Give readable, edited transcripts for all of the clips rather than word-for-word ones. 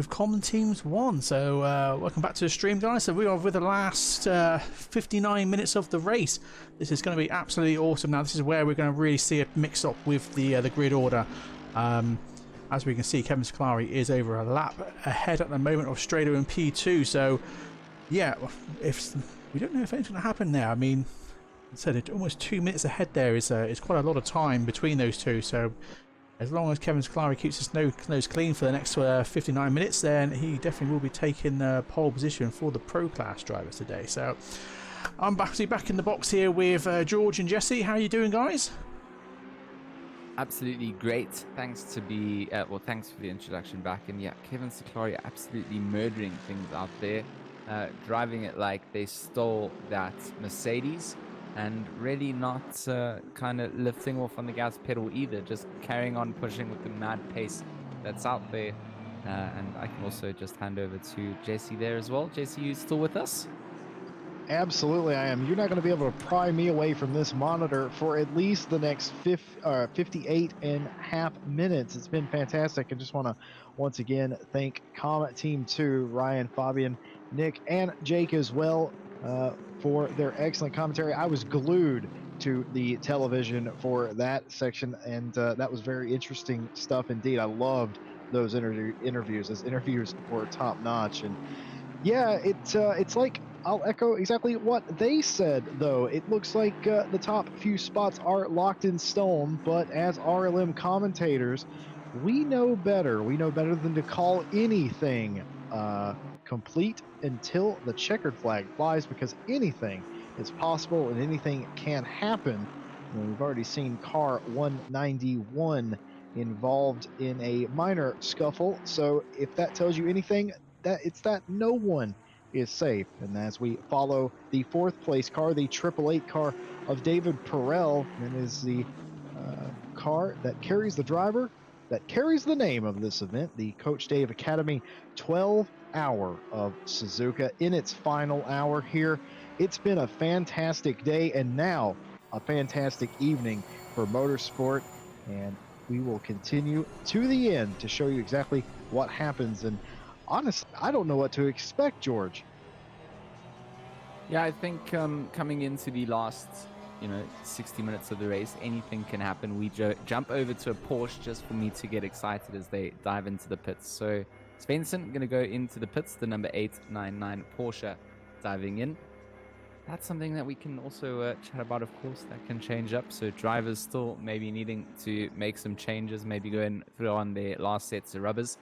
With Common Teams 1. So welcome back to the stream, guys. So we are with the last 59 minutes of the race. This is going to be absolutely awesome. Now this is where we're going to really see it mix up with the grid order. As we can see, Kevin Cyclery is over a lap ahead at the moment of Strehlow in P2. So yeah, if we don't know if anything's going to happen there. I mean, I said it almost 2 minutes ahead there is quite a lot of time between those two. So as long as Kevin Cyclery keeps his nose clean for the next 59 minutes, then he definitely will be taking pole position for the Pro Class drivers today. So I'm back in the box here with George and Jesse. How are you doing, guys? Absolutely great. Thanks for the introduction back. And yeah, Kevin Cyclery absolutely murdering things out there, driving it like they stole that Mercedes. And really not kind of lifting off on the gas pedal either, just carrying on pushing with the mad pace that's out there. And I can also just hand over to Jesse there as well. Jesse, you still with us? Absolutely, I am. You're not going to be able to pry me away from this monitor for at least the next 58 and a half minutes. It's been fantastic. I just want to once again thank Comet Team 2, Ryan, Fabian, Nick, and Jake as well for their excellent commentary. I was glued to the television for that section, and that was very interesting stuff indeed. I loved those interviews. Those interviews were top notch, and yeah, it's like I'll echo exactly what they said, though. It looks like the top few spots are locked in stone, but as RLM commentators, we know better. We know better than to call anything complete until the checkered flag flies, because anything is possible and anything can happen. And we've already seen car 191 involved in a minor scuffle, so if that tells you anything, that no one is safe. And as we follow the fourth place car, the 888 car of David Perel, and is the car that carries the driver that carries the name of this event, the Coach Dave Academy 12-hour of Suzuka in its final hour here. It's been a fantastic day and now a fantastic evening for motorsport, and we will continue to the end to show you exactly what happens. And honestly, I don't know what to expect, George. Yeah, I think coming into the last 60 minutes of the race, anything can happen. We jump over to a Porsche just for me to get excited as they dive into the pits. So Svensson going to go into the pits, the number 899 Porsche diving in. That's something that we can also chat about, of course. That can change up. So drivers still maybe needing to make some changes, maybe go and throw on their last sets of rubbers.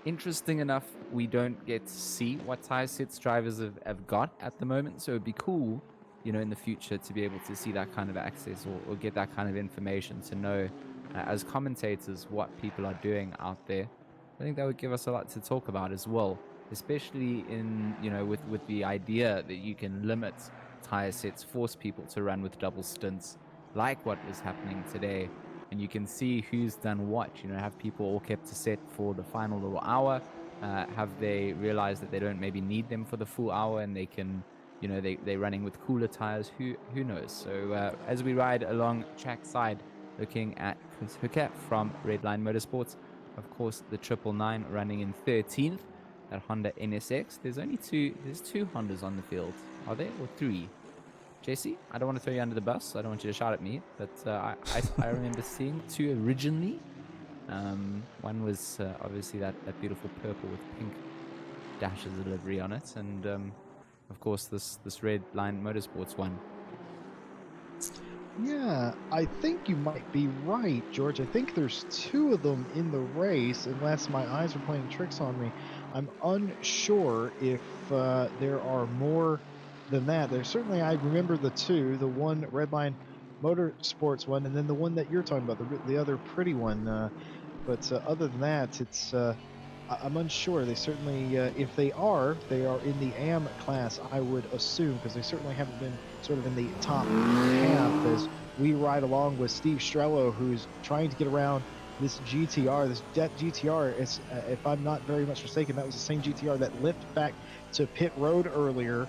Interesting enough, we don't get to see what tire sets drivers have got at the moment. So it'd be cool, in the future to be able to see that kind of access or get that kind of information to know as commentators what people are doing out there. I think that would give us a lot to talk about as well, especially in, with the idea that you can limit tire sets, force people to run with double stints like what is happening today. And you can see who's done what, have people all kept to set for the final little hour? Have they realized that they don't maybe need them for the full hour and they can, they're running with cooler tires? Who knows? So as we ride along track side, looking at Chris Hooker from Redline Motorsports, of course, the 999 running in 13th, that Honda NSX. There's two Hondas on the field. Are there? Or three? Jesse, I don't want to throw you under the bus. I don't want you to shout at me. But I remember seeing two originally. One was obviously that beautiful purple with pink dashes of livery on it. And, of course, this Redline Motorsports one. Yeah, I think you might be right, George. I think there's two of them in the race, unless my eyes are playing tricks on me. I'm unsure if there are more than that. There's certainly, I remember the two, the one Redline Motorsports one, and then the one that you're talking about, the other pretty one. But other than that, it's I'm unsure. They certainly, if they are in the AM class, I would assume, because they certainly haven't been sort of in the top half as we ride along with Steve Strehlow, who's trying to get around this GTR. This GTR is, if I'm not very much mistaken, that was the same GTR that limped back to pit road earlier.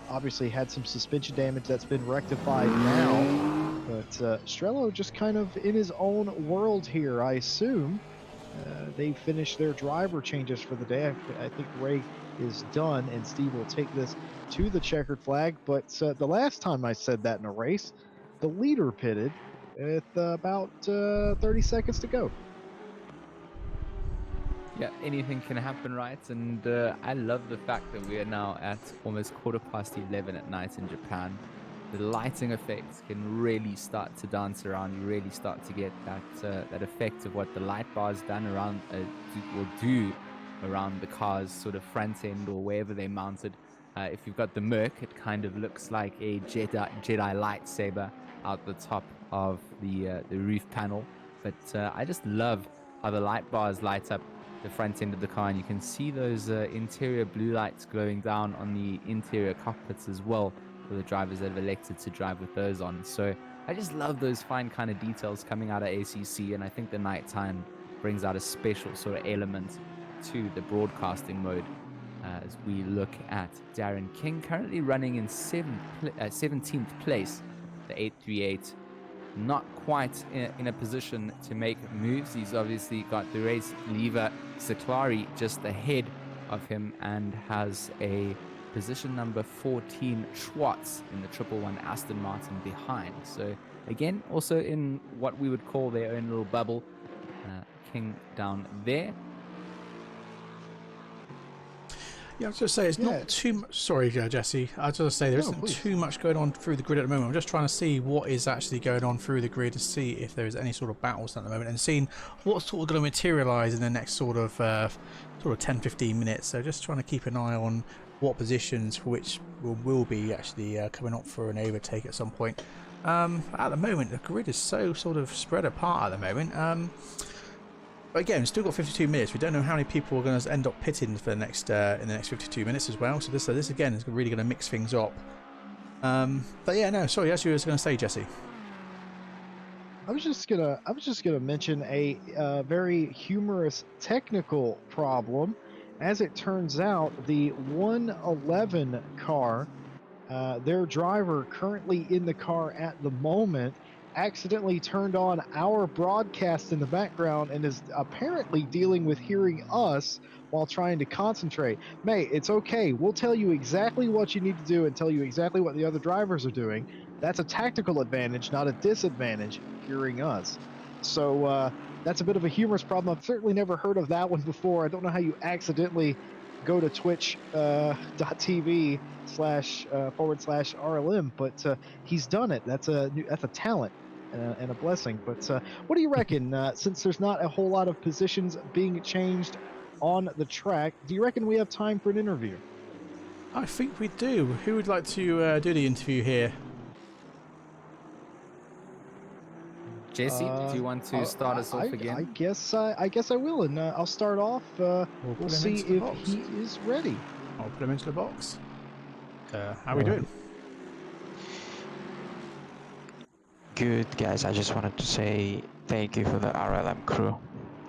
Obviously had some suspension damage that's been rectified now, but Strehlow just kind of in his own world here, I assume. they finished their driver changes for the day. I think Ray is done, and Steve will take this to the checkered flag. But the last time I said that in a race, the leader pitted with about 30 seconds to go. Yeah, anything can happen, right? And I love the fact that we are now at almost 11:15 at night in Japan. The lighting effects can really start to dance around. You really start to get that effect of what the light bar's done around will do around the car's sort of front end or wherever they're mounted. If you've got the Merc, it kind of looks like a Jedi lightsaber out the top of the roof panel. But I just love how the light bars light up the front end of the car, and you can see those interior blue lights glowing down on the interior cockpits as well for the drivers that have elected to drive with those on. So I just love those fine kind of details coming out of ACC, and I think the nighttime brings out a special sort of element to the broadcasting mode as we look at Darren King currently running in 17th place, the 838. Not quite in a position to make moves. He's obviously got the race leader Cyclery just ahead of him and has a position number 14 Schwartz in the 111 Aston Martin behind. So again, also in what we would call their own little bubble. King down there. Yeah, I was just say it's not too much. Sorry, Jesse. I was just say there isn't too much going on through the grid at the moment. I'm just trying to see what is actually going on through the grid to see if there is any sort of battles at the moment and seeing what's sort of going to materialise in the next sort of 10-15 minutes. So just trying to keep an eye on what positions for which will be actually coming up for an overtake at some point. At the moment, the grid is so sort of spread apart at the moment. But again, we've still got 52 minutes. We don't know how many people are going to end up pitting for the next in the next 52 minutes as well. So this again is really going to mix things up. But yeah, no, sorry, as you were going to say, Jesse. I was just gonna mention a very humorous technical problem. As it turns out, the 111 car, their driver currently in the car at the moment, accidentally turned on our broadcast in the background and is apparently dealing with hearing us while trying to concentrate. Mate, it's okay. We'll tell you exactly what you need to do and tell you exactly what the other drivers are doing. That's a tactical advantage, not a disadvantage, hearing us. So that's a bit of a humorous problem. I've certainly never heard of that one before. I don't know how you accidentally go to twitch.tv//RLM, but he's done it. That's a talent and a blessing. But what do you reckon? Since there's not a whole lot of positions being changed on the track, do you reckon we have time for an interview? I think we do. Who would like to do the interview here? Jesse, do you want to start us off again? I guess I will, and I'll start off. We'll see if he is ready. I'll put him into the box. How are we doing? Good, guys. I just wanted to say thank you for the RLM crew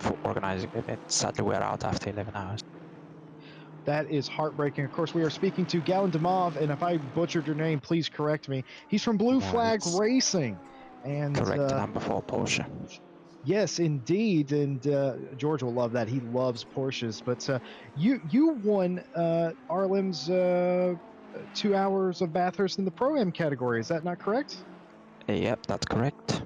for organizing the event. Sadly, we're out after 11 hours. That is heartbreaking. Of course, we are speaking to Galen Demov, and if I butchered your name, please correct me. He's from Blue Flag Racing. And correct, number 4 Porsche. Yes, indeed, and George will love that. He loves Porsches. But you won RLM's 2 hours of Bathurst in the Pro-Am category. Is that not correct? Yep, that's correct.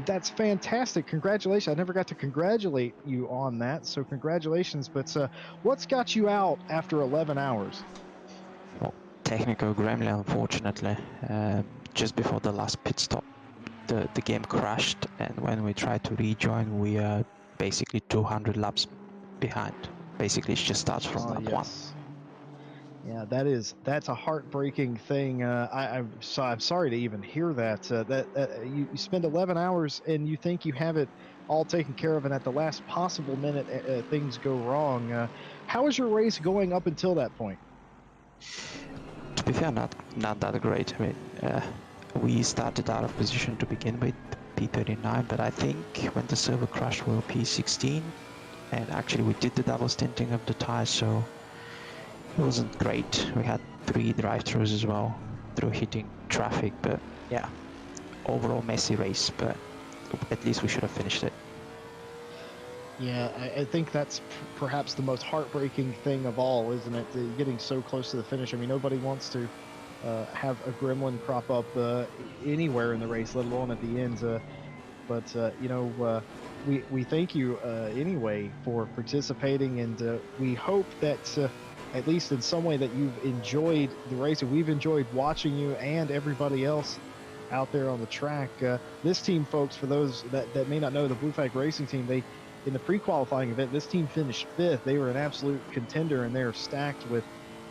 That's fantastic. Congratulations. I never got to congratulate you on that, so congratulations. But what's got you out after 11 hours? Well, technical gremlin, unfortunately. Just before the last pit stop, the game crashed, and when we tried to rejoin, we are basically 200 laps behind. Basically, it just starts from lap 1. Yeah, that's a heartbreaking thing. I'm sorry to even hear that. You spend 11 hours and you think you have it all taken care of, and at the last possible minute, things go wrong. How is your race going up until that point? To be fair, not that great. I mean, we started out of position to begin with, P39, but I think when the server crashed, we were P16, and actually we did the double stinting of the tires, so it wasn't great. We had 3 drive-throughs as well through hitting traffic, but yeah, overall messy race, but at least we should have finished it. Yeah, I think that's perhaps the most heartbreaking thing of all, isn't it? Getting so close to the finish. I mean, nobody wants to have a gremlin crop up anywhere in the race, let alone at the end. We thank you anyway for participating, and we hope that at least in some way that you've enjoyed the race, and we've enjoyed watching you and everybody else out there on the track. This team, folks, for those that may not know, the Blue Flag Racing team, they in the pre-qualifying event, this team finished 5th. They were an absolute contender, and they're stacked with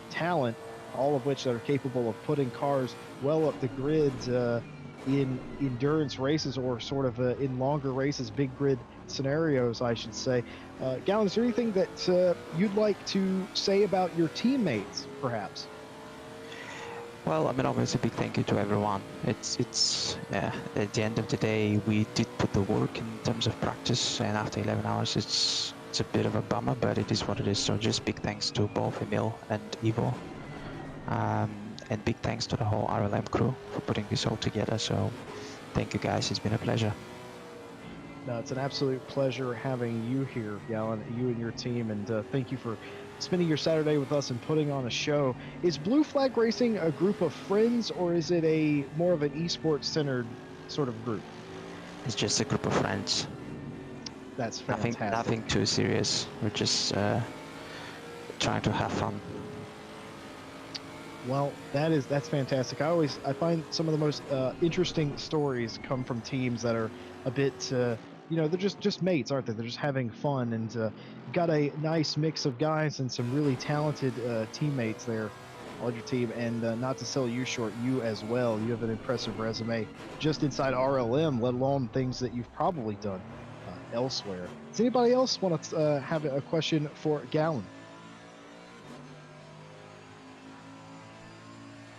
talent, all of which are capable of putting cars well up the grids in endurance races, or sort of in longer races, big grid scenarios, I should say. Gallon, is there anything that you'd like to say about your teammates, perhaps? Well, I mean, obviously, a big thank you to everyone. It's at the end of the day, we did put the work in terms of practice, and after 11 hours, it's a bit of a bummer, but it is what it is. So just big thanks to both Emil and Ivo, and big thanks to the whole RLM crew for putting this all together. So thank you, guys. It's been a pleasure. No, it's an absolute pleasure having you here, Gallon, you and your team, and thank you for spending your Saturday with us and putting on a show. Is Blue Flag Racing a group of friends, or is it a more of an esports centered sort of group? It's just a group of friends. That's fantastic. Nothing too serious. We're just trying to have fun. Well, that's fantastic. I find some of the most interesting stories come from teams that are a bit they're just mates, aren't they? They're just having fun, and got a nice mix of guys and some really talented teammates there on your team. And not to sell you short, you as well. You have an impressive resume just inside RLM, let alone things that you've probably done elsewhere. Does anybody else want to have a question for Gallon?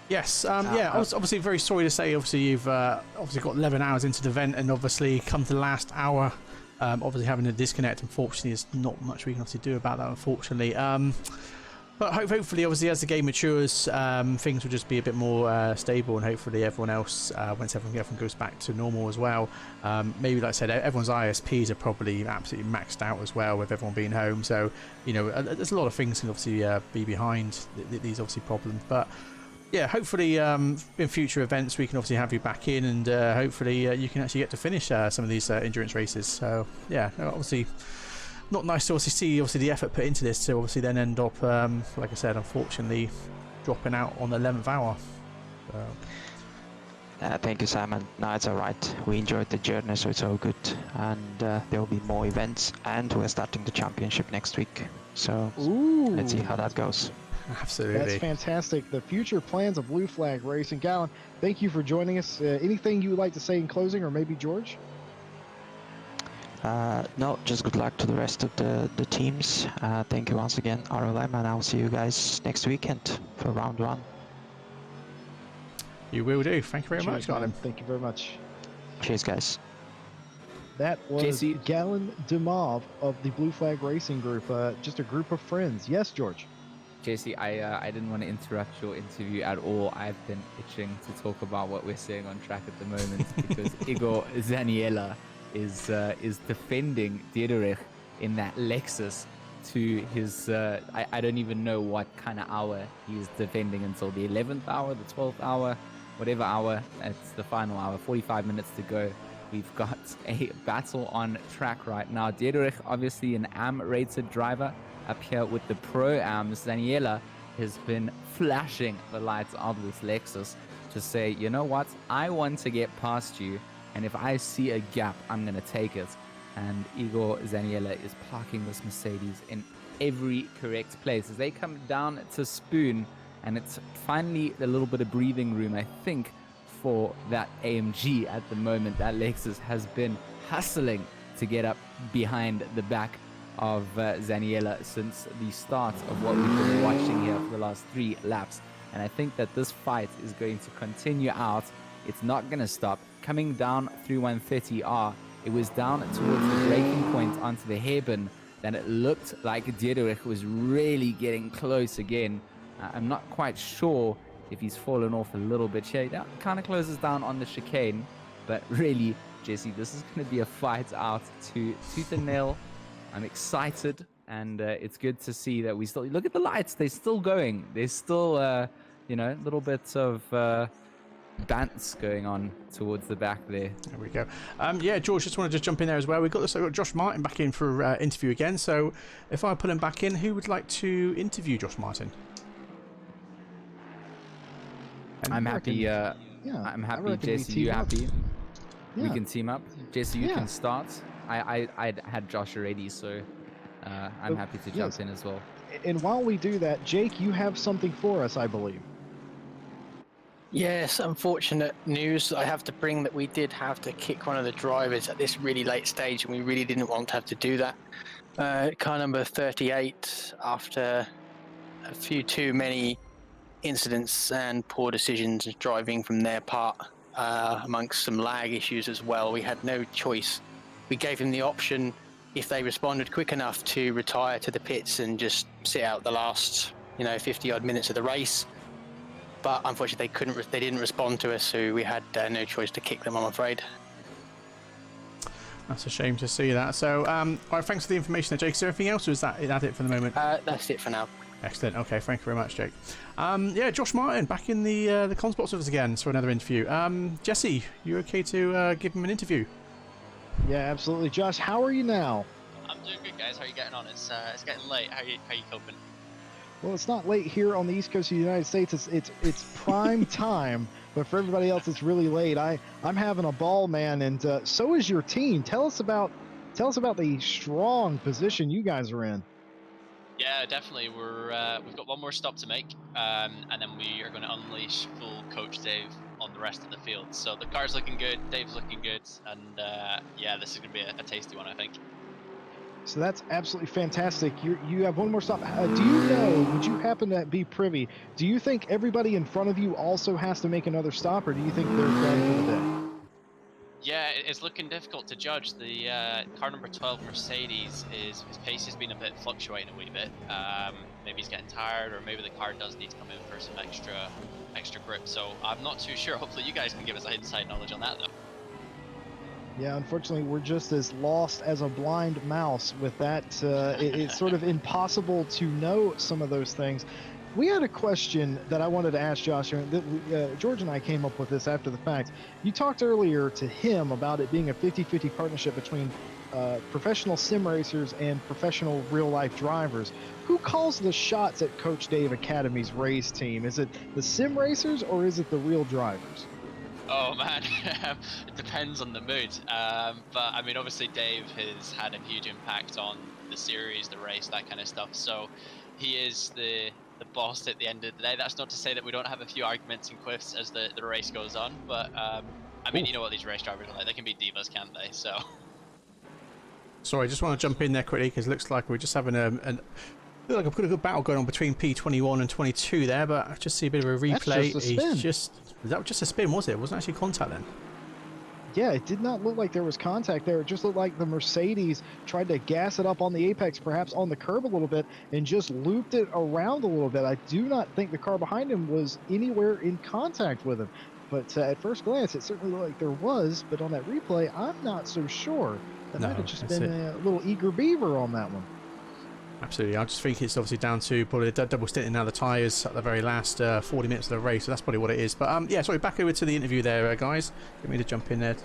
Yes, I was obviously very sorry to say, obviously you've obviously got 11 hours into the event, and obviously come to the last hour, obviously having a disconnect, unfortunately, there's not much we can obviously do about that, unfortunately. But hopefully, obviously, as the game matures, things will just be a bit more stable, and hopefully everyone else, once everyone goes back to normal as well, maybe, like I said, everyone's ISPs are probably absolutely maxed out as well, with everyone being home, so, there's a lot of things can obviously be behind these obviously problems, but yeah, hopefully in future events we can obviously have you back in, and hopefully you can actually get to finish some of these endurance races. So yeah, obviously not nice to obviously see the effort put into this to obviously then end up, like I said, unfortunately dropping out on the 11th hour. Thank you, Simon. No, it's all right. We enjoyed the journey, so it's all good. And there will be more events, and we're starting the championship next week. So let's see how that goes. Absolutely. That's fantastic. The future plans of Blue Flag Racing. Gallon, thank you for joining us. Anything you would like to say in closing, or maybe George? No, just good luck to the rest of the teams. Thank you once again, RLM, and I'll see you guys next weekend for round 1. You will do. Thank you very much, Gallon. Thank you very much. Cheers, guys. That was JC. Gallon Demov of the Blue Flag Racing Group, just a group of friends. Yes, George? JC, I didn't want to interrupt your interview at all. I've been itching to talk about what we're seeing on track at the moment because Igor Zaniela is defending Diederich in that Lexus to his, I don't even know what kind of hour he's defending until the 11th hour, the 12th hour, whatever hour. It's the final hour, 45 minutes to go. We've got a battle on track right now. Diederich, obviously an AM-rated driver, up here with the Pro-Am. Zaniela has been flashing the lights of this Lexus to say, you know what, I want to get past you, and if I see a gap, I'm going to take it. And Igor Zaniela is parking this Mercedes in every correct place. As they come down to Spoon, and it's finally a little bit of breathing room, I think, for that AMG at the moment. That Lexus has been hustling to get up behind the back of Zaniela since the start of what we've been watching here for the last 3 laps. And I think that this fight is going to continue out. It's not going to stop. Coming down through 130R, it was down towards the braking point onto the hairpin. Then it looked like Diederich was really getting close again. I'm not quite sure if he's fallen off a little bit here. That kind of closes down on the chicane. But really, Jesse, this is going to be a fight out to tooth and nail I'm excited, and it's good to see that we still look at the lights. They're still going. There's still, little bits of dance going on towards the back there. There we go. Yeah, George, just wanted to jump in there as well. We've got Josh Martin back in for interview again. So if I put him back in, who would like to interview Josh Martin? I'm happy. I'm happy. Jesse, you happy? Yeah. We can team up. Jesse, you can start. I had Josh already, so I'm happy to jump in as well. And while we do that, Jake, you have something for us, I believe. Yes, unfortunate news I have to bring that we did have to kick one of the drivers at this really late stage, and we really didn't want to have to do that. Car number 38, after a few too many incidents and poor decisions driving from their part, amongst some lag issues as well, we had no choice. We gave him the option, if they responded quick enough, to retire to the pits and just sit out the last 50 odd minutes of the race. But unfortunately, they didn't respond to us, so we had no choice to kick them, I'm afraid. That's a shame to see that. So, all right, thanks for the information there, Jake. Is there anything else, or is that it for the moment? That's it for now. Excellent. Okay, thank you very much, Jake. Yeah, Josh Martin back in the comms box with us again for another interview. Jesse, you okay to give him an interview? Yeah, absolutely. Josh, how are you now? I'm doing good, guys. How are you getting on? It's getting late. How you coping? Well, it's not late here on the East Coast of the United States. It's prime time, but for everybody else, it's really late. I'm having a ball, man, and so is your team. Tell us about the strong position you guys are in. Yeah, definitely. We've got one more stop to make, and then we are going to unleash full Coach Dave on the rest of the field. So the car's looking good, Dave's looking good, and yeah, this is going to be a tasty one, I think. So that's absolutely fantastic. You have one more stop. Do you know, would you happen to be privy, do you think everybody in front of you also has to make another stop, or do you think they're done for the day? Yeah, it's looking difficult to judge. The car number 12 Mercedes, his pace has been a bit fluctuating a wee bit. Maybe he's getting tired, or maybe the car does need to come in for some extra grip. So I'm not too sure. Hopefully you guys can give us inside knowledge on that, though. Yeah, unfortunately, we're just as lost as a blind mouse with that. It's sort of impossible to know some of those things. We had a question that I wanted to ask Josh. George and I came up with this after the fact. You talked earlier to him about it being a 50-50 partnership between professional sim racers and professional real-life drivers. Who calls the shots at Coach Dave Academy's race team? Is it the sim racers, or is it the real drivers? Oh man, it depends on the mood. But I mean, obviously Dave has had a huge impact on the series, the race, that kind of stuff. So he is the boss at the end of the day. That's not to say that we don't have a few arguments and quiffs as the race goes on. But I mean, you know what these race drivers are like. They can be divas, can't they? So. Sorry, I just want to jump in there quickly because it looks like we're just having feel like I've got a good battle going on between P21 and 22 there, but I just see a bit of a replay. That's just a spin. That was just a spin, was it? It wasn't actually contact then. Yeah, it did not look like there was contact there. It just looked like the Mercedes tried to gas it up on the apex, perhaps on the curb a little bit, and just looped it around a little bit. I do not think the car behind him was anywhere in contact with him. But at first glance, it certainly looked like there was, but on that replay, I'm not so sure. That might have just been a little eager beaver on that one. Absolutely. I just think it's obviously down to probably double stinting now the tyres at the very last 40 minutes of the race, so that's probably what it is. But yeah, sorry, back over to the interview there, guys. Get me to jump in there.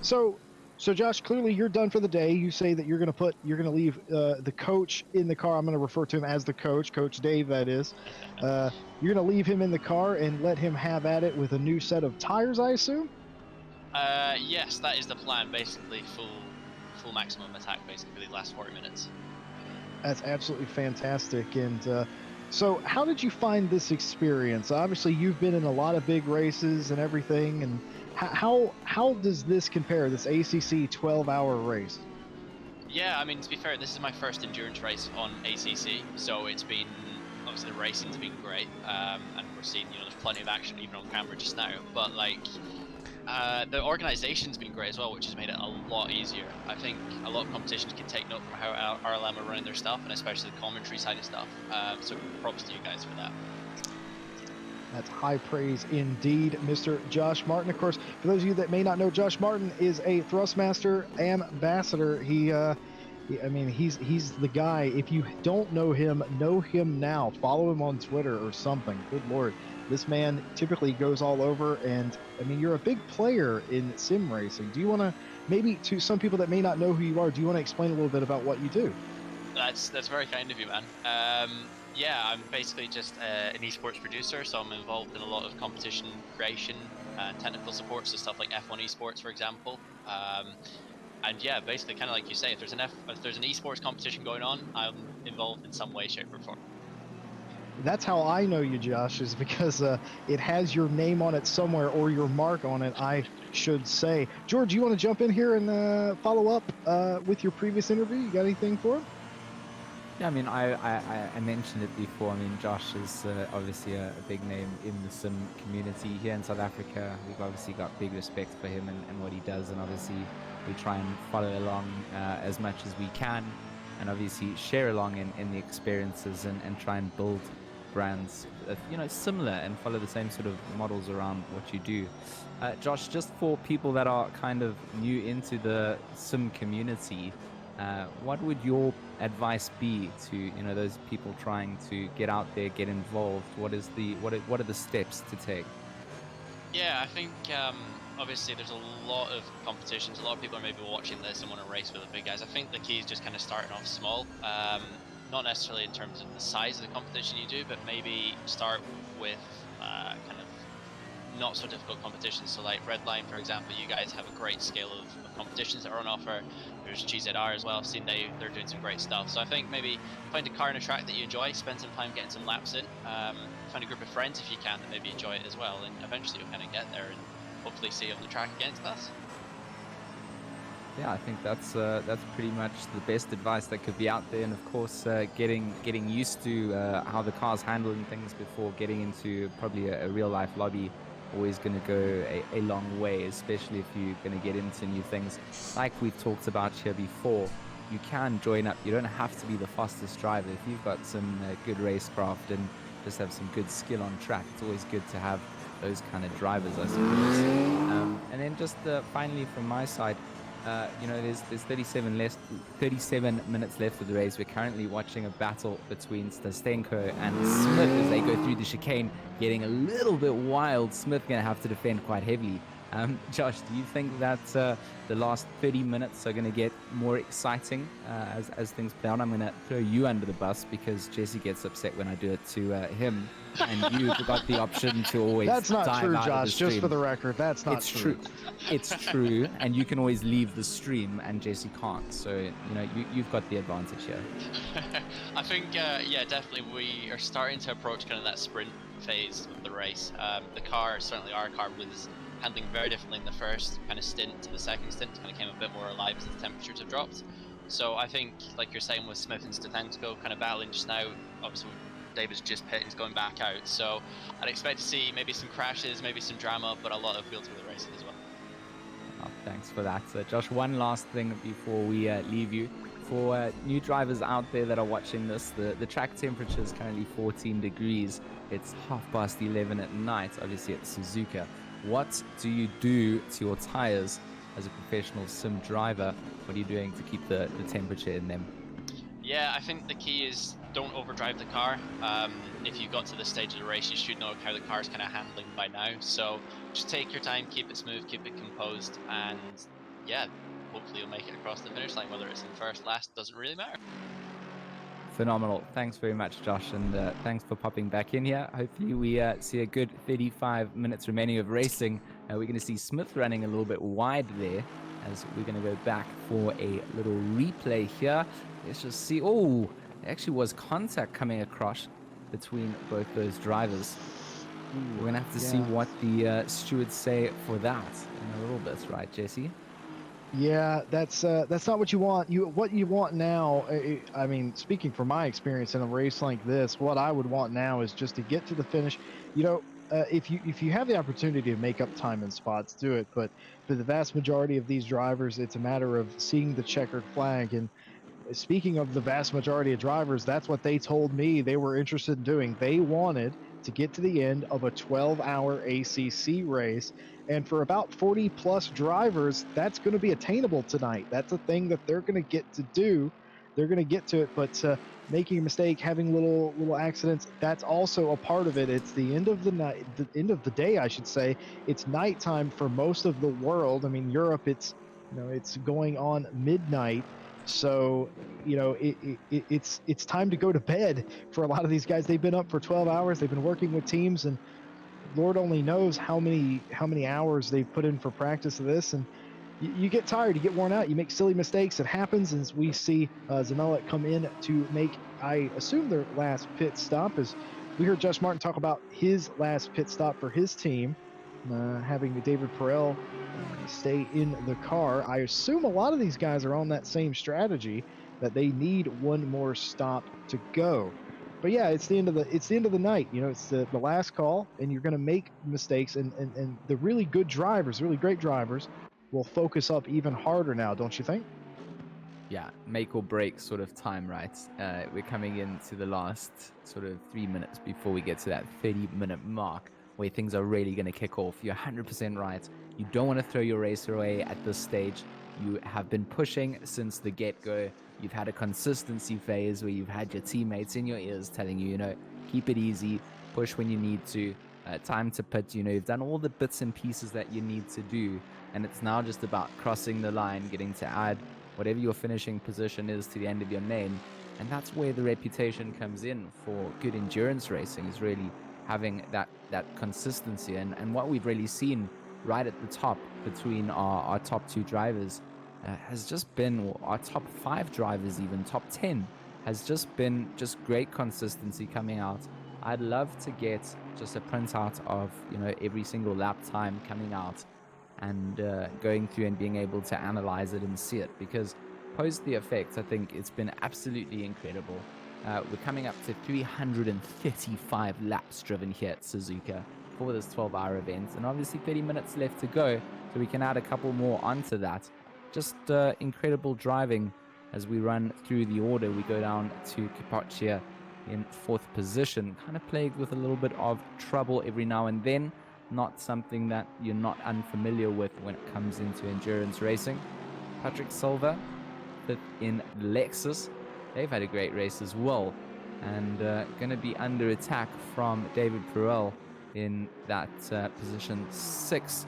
So Josh, clearly you're done for the day. You say that you're going to leave the coach in the car. I'm going to refer to him as the coach, Coach Dave, that is. You're going to leave him in the car and let him have at it with a new set of tires, I assume? Yes, that is the plan. Basically, full maximum attack, basically, the last 40 minutes. That's absolutely fantastic. And so how did you find this experience? Obviously, you've been in a lot of big races and everything. And how does this compare, this ACC 12-hour race? Yeah, I mean, to be fair, this is my first endurance race on ACC. So it's been, obviously, the racing's been great. And we're seeing, there's plenty of action even on camera just now. But, the organization's been great as well, which has made it a lot easier. I think a lot of competitions can take note from how RLM are running their stuff, and especially the commentary side of stuff. So props to you guys for that. That's high praise indeed, Mr. Josh Martin. Of course, for those of you that may not know, Josh Martin is a Thrustmaster ambassador. He I mean, he's the guy. If you don't know him now. Follow him on Twitter or something. Good Lord. This man typically goes all over, and I mean, you're a big player in sim racing. Do you want to, maybe to some people that may not know who you are, do you want to explain a little bit about what you do? That's very kind of you, man. Yeah, I'm basically just an esports producer, so I'm involved in a lot of competition creation and technical support, so stuff like F1 esports, for example. And yeah, basically, kind of like you say, if there's an esports competition going on, I'm involved in some way, shape, or form. That's how I know you, Josh, is because it has your name on it somewhere, or your mark on it, I should say. George, you want to jump in here and follow up with your previous interview? You got anything for him? Yeah, I mean, I mentioned it before. I mean, Josh is obviously a big name in the sim community here in South Africa. We've obviously got big respect for him and what he does, and obviously we try and follow along as much as we can, and obviously share along in the experiences and try and build brands, similar and follow the same sort of models around what you do. Josh, just for people that are kind of new into the sim community, what would your advice be to those people trying to get out there, get involved? What are the steps to take? Yeah, I think obviously there's a lot of competitions. A lot of people are maybe watching this and want to race with the big guys. I think the key is just kind of starting off small. Not necessarily in terms of the size of the competition you do, but maybe start with kind of not so difficult competitions. So like Redline, for example, you guys have a great scale of competitions that are on offer. There's GZR as well. I've seen they're doing some great stuff. So I think maybe find a car and a track that you enjoy, spend some time getting some laps in, find a group of friends if you can that maybe enjoy it as well, and eventually you'll kind of get there and hopefully see you on the track against us. Yeah, I think that's pretty much the best advice that could be out there, and of course, getting used to how the car's handling things before getting into probably a real life lobby. Always going to go a long way, especially if you're going to get into new things. Like we've talked about here before, you can join up. You don't have to be the fastest driver. If you've got some good racecraft and just have some good skill on track, it's always good to have those kind of drivers, I suppose. And then just finally from my side, there's 37 minutes left of the race. We're currently watching a battle between Stastenko and Smith as they go through the chicane, getting a little bit wild. Smith going to have to defend quite heavily. Josh, do you think that the last 30 minutes are going to get more exciting as things play on? I'm going to throw you under the bus because Jesse gets upset when I do it to him, and you've got the option to always That's not dive true, out of the Josh. Just stream. for the record, that's not true. It's true, and you can always leave the stream, and Jesse can't. So you've got the advantage here. I think yeah, definitely we are starting to approach kind of that sprint phase of the race. The car, certainly our car, was handling very differently in the first kind of stint to the second stint. Kind of came a bit more alive as the temperatures have dropped. So I think, like you're saying with Smith and Statenko kind of battling just now, obviously David's just pit, he's going back out. So I'd expect to see maybe some crashes, maybe some drama, but a lot of feel-to-wheel racing as well. Oh, thanks for that. Josh, one last thing before we leave you. For new drivers out there that are watching this, the track temperature is currently 14 degrees. It's 11:30 at night, obviously at Suzuka. What do you do to your tires as a professional sim driver? What are you doing to keep the temperature in them? Yeah, I think the key is don't overdrive the car. If you got to this stage of the race, you should know how the car's kind of handling by now. So just take your time, keep it smooth, keep it composed, and yeah, hopefully you'll make it across the finish line. Whether it's in first, last, doesn't really matter. Phenomenal. Thanks very much, Josh, and thanks for popping back in here. Hopefully we see a good 35 minutes remaining of racing. We're going to see Smith running a little bit wide there, as we're going to go back for a little replay here. Let's just see. Oh, there actually was contact coming across between both those drivers. We're going to have to see what the stewards say for that in a little bit, right, Jesse? Yeah, that's not what you want. What you want now, I mean, speaking from my experience in a race like this, what I would want now is just to get to the finish. If you have the opportunity to make up time in spots, do it. But for the vast majority of these drivers, it's a matter of seeing the checkered flag. And speaking of the vast majority of drivers, that's what they told me they were interested in doing. They wanted to get to the end of a 12-hour ACC race. And for about 40 plus drivers, that's going to be attainable tonight. That's a thing that they're going to get to do. They're going to get to it, but making a mistake, having little accidents, that's also a part of it. It's the end of the night, the end of the day, I should say. It's nighttime for most of the world. I mean, Europe, it's it's going on midnight. So, it's time to go to bed for a lot of these guys. They've been up for 12 hours. They've been working with teams, and Lord only knows how many hours they've put in for practice of this. And you get tired, you get worn out, you make silly mistakes. It happens. As we see Zamelek come in to make, I assume, their last pit stop. As we heard Josh Martin talk about his last pit stop for his team, having David Perel stay in the car. I assume a lot of these guys are on that same strategy, that they need one more stop to go. But yeah, it's the end of the night. It's the last call, and you're going to make mistakes, and the really good drivers, really great drivers, will focus up even harder now, don't you think? Yeah, make or break sort of time, right? We're coming into the last sort of 3 minutes before we get to that 30-minute mark where things are really going to kick off. You're 100% right. You don't want to throw your race away at this stage. You have been pushing since the get-go. You've had a consistency phase where you've had your teammates in your ears telling you, keep it easy, push when you need to, time to pit, you've done all the bits and pieces that you need to do. And it's now just about crossing the line, getting to add whatever your finishing position is to the end of your name. And that's where the reputation comes in for good endurance racing, is really having that consistency. And what we've really seen right at the top between our top two drivers has just been, our top 5 drivers, even top 10, has just been great consistency coming out. I'd love to get just a printout of every single lap time coming out, and going through and being able to analyze it and see it, because post the effects, I think it's been absolutely incredible. We're coming up to 335 laps driven here at Suzuka for this 12-hour event, and obviously 30 minutes left to go, so we can add a couple more onto that. Just incredible driving as we run through the order. We go down to Kapadia in 4th position, kind of plagued with a little bit of trouble every now and then. Not something that you're not unfamiliar with when it comes into endurance racing. Patrick Silva, 5th in Lexus. They've had a great race as well, and going to be under attack from David Perel in that position 6.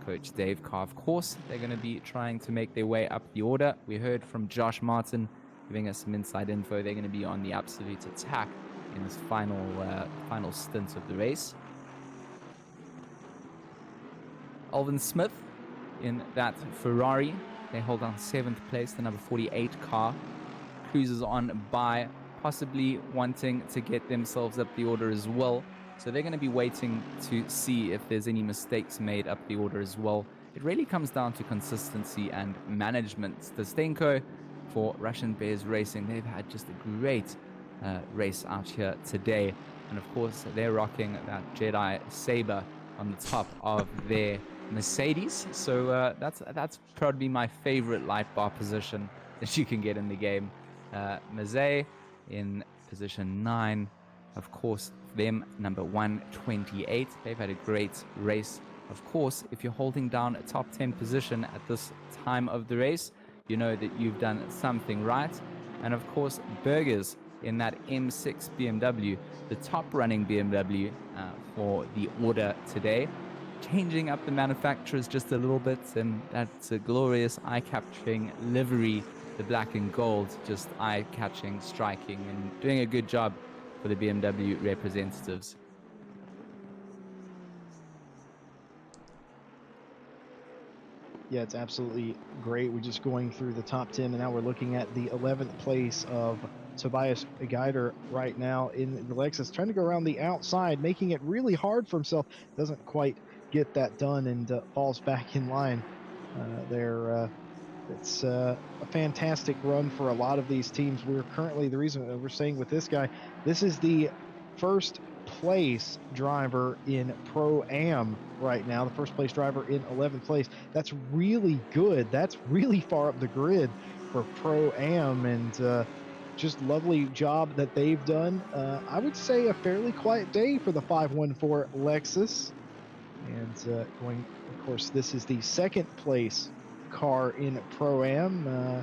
Coach Dave Carr, of course, they're going to be trying to make their way up the order. We heard from Josh Martin giving us some inside info. They're going to be on the absolute attack in this final stint of the race. Alvin Smith in that Ferrari. They hold on 7th place, the number 48 car. Cruises on by, possibly wanting to get themselves up the order as well. So they're going to be waiting to see if there's any mistakes made up the order as well. It really comes down to consistency and management. Stestenko for Russian Bears Racing, they've had just a great race out here today. And of course, they're rocking that Jedi Sabre on the top of their Mercedes. So that's probably my favorite light bar position that you can get in the game. Mazet in position 9. Of course, them number 128. They've had a great race. Of course, if you're holding down a top 10 position at this time of the race, you know that you've done something right. And of course, Burgers in that M6 BMW, the top running BMW for the order today. Changing up the manufacturers just a little bit, and that's a glorious eye-capturing livery, the black and gold, just eye-catching, striking, and doing a good job for the BMW representatives. Yeah, it's absolutely great. We're just going through the top 10, and now we're looking at the 11th place of Tobias Geider right now in the Lexus, trying to go around the outside, making it really hard for himself. Doesn't quite get that done, and falls back in line there. It's a fantastic run for a lot of these teams. We're currently, the reason we're saying with this guy, this is the first place driver in Pro-Am right now, the first place driver in 11th place. That's really good. That's really far up the grid for Pro-Am, and just lovely job that they've done. I would say a fairly quiet day for the 514 Lexus. And going, of course, this is the second place car in Pro-Am.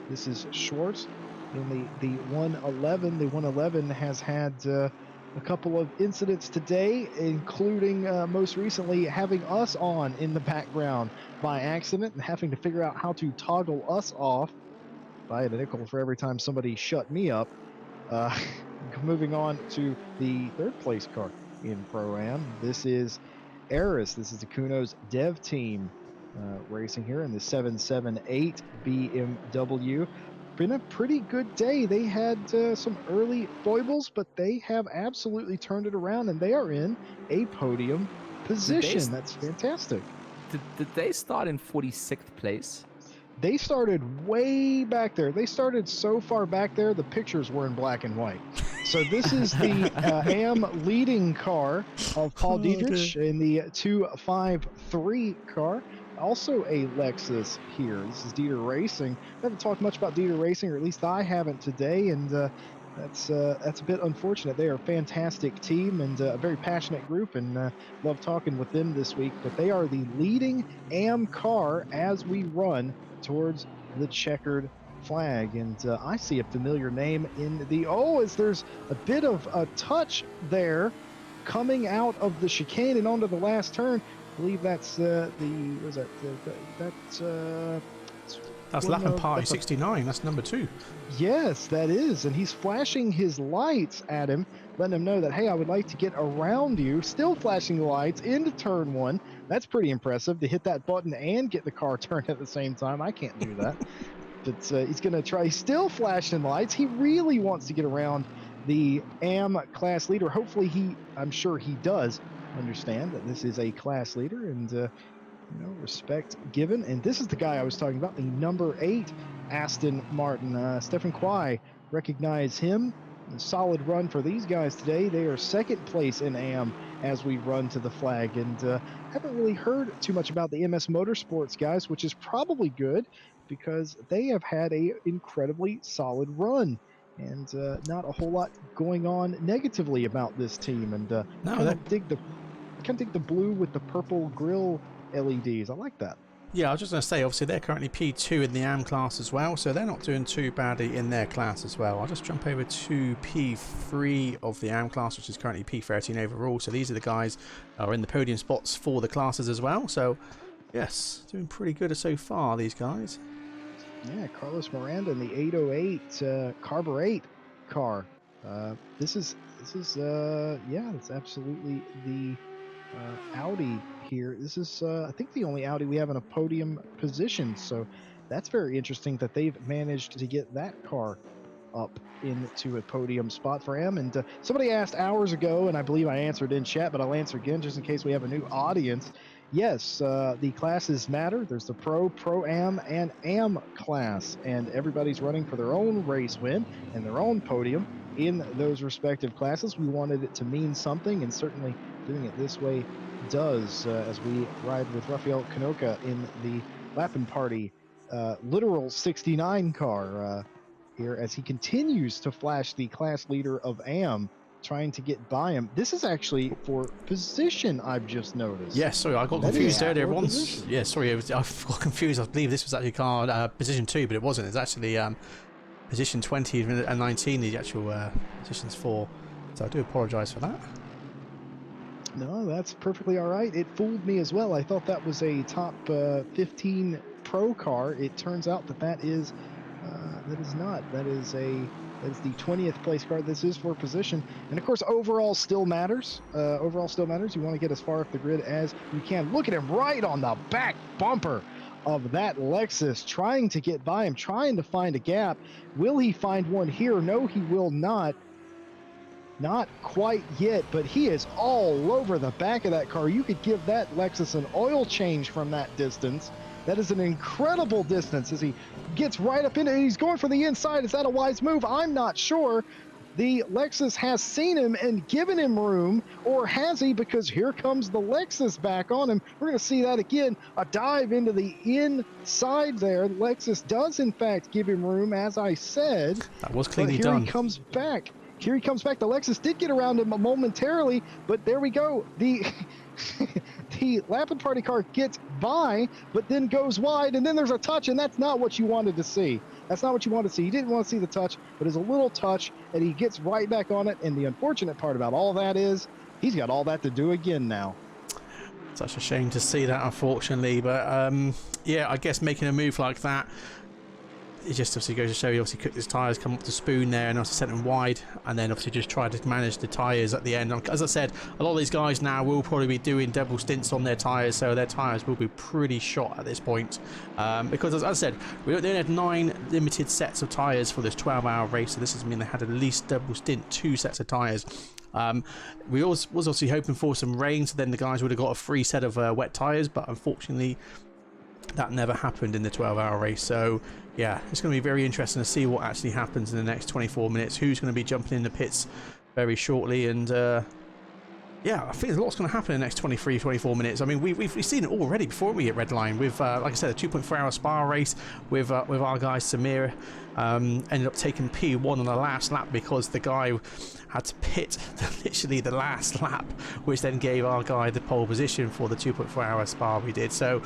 This is Schwartz in the 111. The 111 has had a couple of incidents today, including most recently having us on in the background by accident and having to figure out how to toggle us off. I had a nickel for every time somebody shut me up. Moving on to the third place car in Pro-Am. This is Eris. This is the Kuno's dev team racing here in the 778 BMW. Been a pretty good day. They had some early foibles, but they have absolutely turned it around, and they are in a podium position. That's fantastic. Did they start in 46th place? They started way back there. They started so far back there, the pictures were in black and white. So this is the AM leading car of Paul Dietrich in the 253 car. Also a Lexus here. This is Dieter Racing. I haven't talked much about Dieter Racing, or at least I haven't today, and that's a bit unfortunate. They are a fantastic team and a very passionate group, and love talking with them this week. But they are the leading AM car as we run towards the checkered flag, and I see a familiar name in the as there's a bit of a touch there coming out of the chicane and onto the last turn. I believe that's that's Lappin Party 69. That's number 2. Yes, that is, and he's flashing his lights at him, letting him know that, hey, I would like to get around you. Still flashing the lights into turn 1. That's pretty impressive to hit that button and get the car turned at the same time. I can't do that. But he's going to try. He's still flashing lights. He really wants to get around the AM class leader. Hopefully I'm sure he does understand that this is a class leader, and respect given. And this is the guy I was talking about, the number 8 Aston Martin. Stefan Kwai, recognize him. A solid run for these guys today. They are second place in AM as we run to the flag, and haven't really heard too much about the MS Motorsports guys, which is probably good because they have had a incredibly solid run, and not a whole lot going on negatively about this team. And I dig the blue with the purple grill LEDs. I like that. Yeah, I was just going to say, obviously they're currently P2 in the AM class as well, so they're not doing too badly in their class as well. I'll just jump over to P3 of the AM class, which is currently P13 overall. So these are the guys that are in the podium spots for the classes as well. So yes, doing pretty good so far, these guys. Yeah, Carlos Miranda in the 808 Carber 8 car. This is it's absolutely the Audi here. This is I think the only Audi we have in a podium position, so that's very interesting that they've managed to get that car up into a podium spot for AM. And somebody asked hours ago, and I believe I answered in chat, but I'll answer again just in case we have a new audience. Yes, the classes matter. There's the Pro-Am, and AM class, and everybody's running for their own race win and their own podium in those respective classes. We wanted it to mean something, and certainly doing it this way does, as we ride with Rafael Canoca in the Lappin Party literal 69 car here, as he continues to flash the class leader of AM, trying to get by him. This is actually for position, I've just noticed. Yeah, sorry, I got confused earlier once. Yeah, sorry, I got confused. I believe this was actually car position 2, but it wasn't. It's actually position 20 and 19, the actual positions for. So I do apologise for that. No, that's perfectly all right. It fooled me as well. I thought that was a top 15 pro car. It turns out that is not. That is the 20th place car. This is for position, and of course overall still matters. You want to get as far off the grid as you can. Look at him right on the back bumper of that Lexus, trying to get by him, trying to find a gap. Will he find one here? No, he will not. Not quite yet, but he is all over the back of that car. You could give that Lexus an oil change from that distance. That is an incredible distance as he gets right up into it. He's going for the inside. Is that a wise move? I'm not sure. the Lexus has seen him and given him room, or has he? Because here comes the Lexus back on him. We're going to see that again, a dive into the inside there. Lexus does, in fact, give him room, as I said. That was cleanly here done. He comes back. Here he comes back. The Lexus did get around him momentarily, but there we go. The Lapid Party car gets by, but then goes wide, and then there's a touch, and that's not what you wanted to see. That's not what you wanted to see. You didn't want to see the touch, but it's a little touch, and he gets right back on it. And the unfortunate part about all that is he's got all that to do again now. Such a shame to see that, unfortunately. But yeah, I guess making a move like that, it just obviously goes to show he obviously cooked his tyres, come up to spoon there, and obviously sent them wide, and then obviously just tried to manage the tyres at the end. As I said, a lot of these guys now will probably be doing double stints on their tyres, so their tyres will be pretty shot at this point. Because as I said, they only had 9 limited sets of tyres for this 12-hour race, so this has mean they had at least double stint 2 sets of tyres. We was obviously hoping for some rain, so then the guys would have got a free set of wet tyres, but unfortunately that never happened in the 12-hour race. So yeah, it's going to be very interesting to see what actually happens in the next 24 minutes, who's going to be jumping in the pits very shortly, and yeah, I think there's lots going to happen in the next 23-24 minutes. I mean, we've seen it already before we hit red line with like I said, a 2.4-hour Spa race with our guy Samir. Ended up taking P1 on the last lap because the guy had to pit literally the last lap, which then gave our guy the pole position for the 2.4-hour Spa we did. So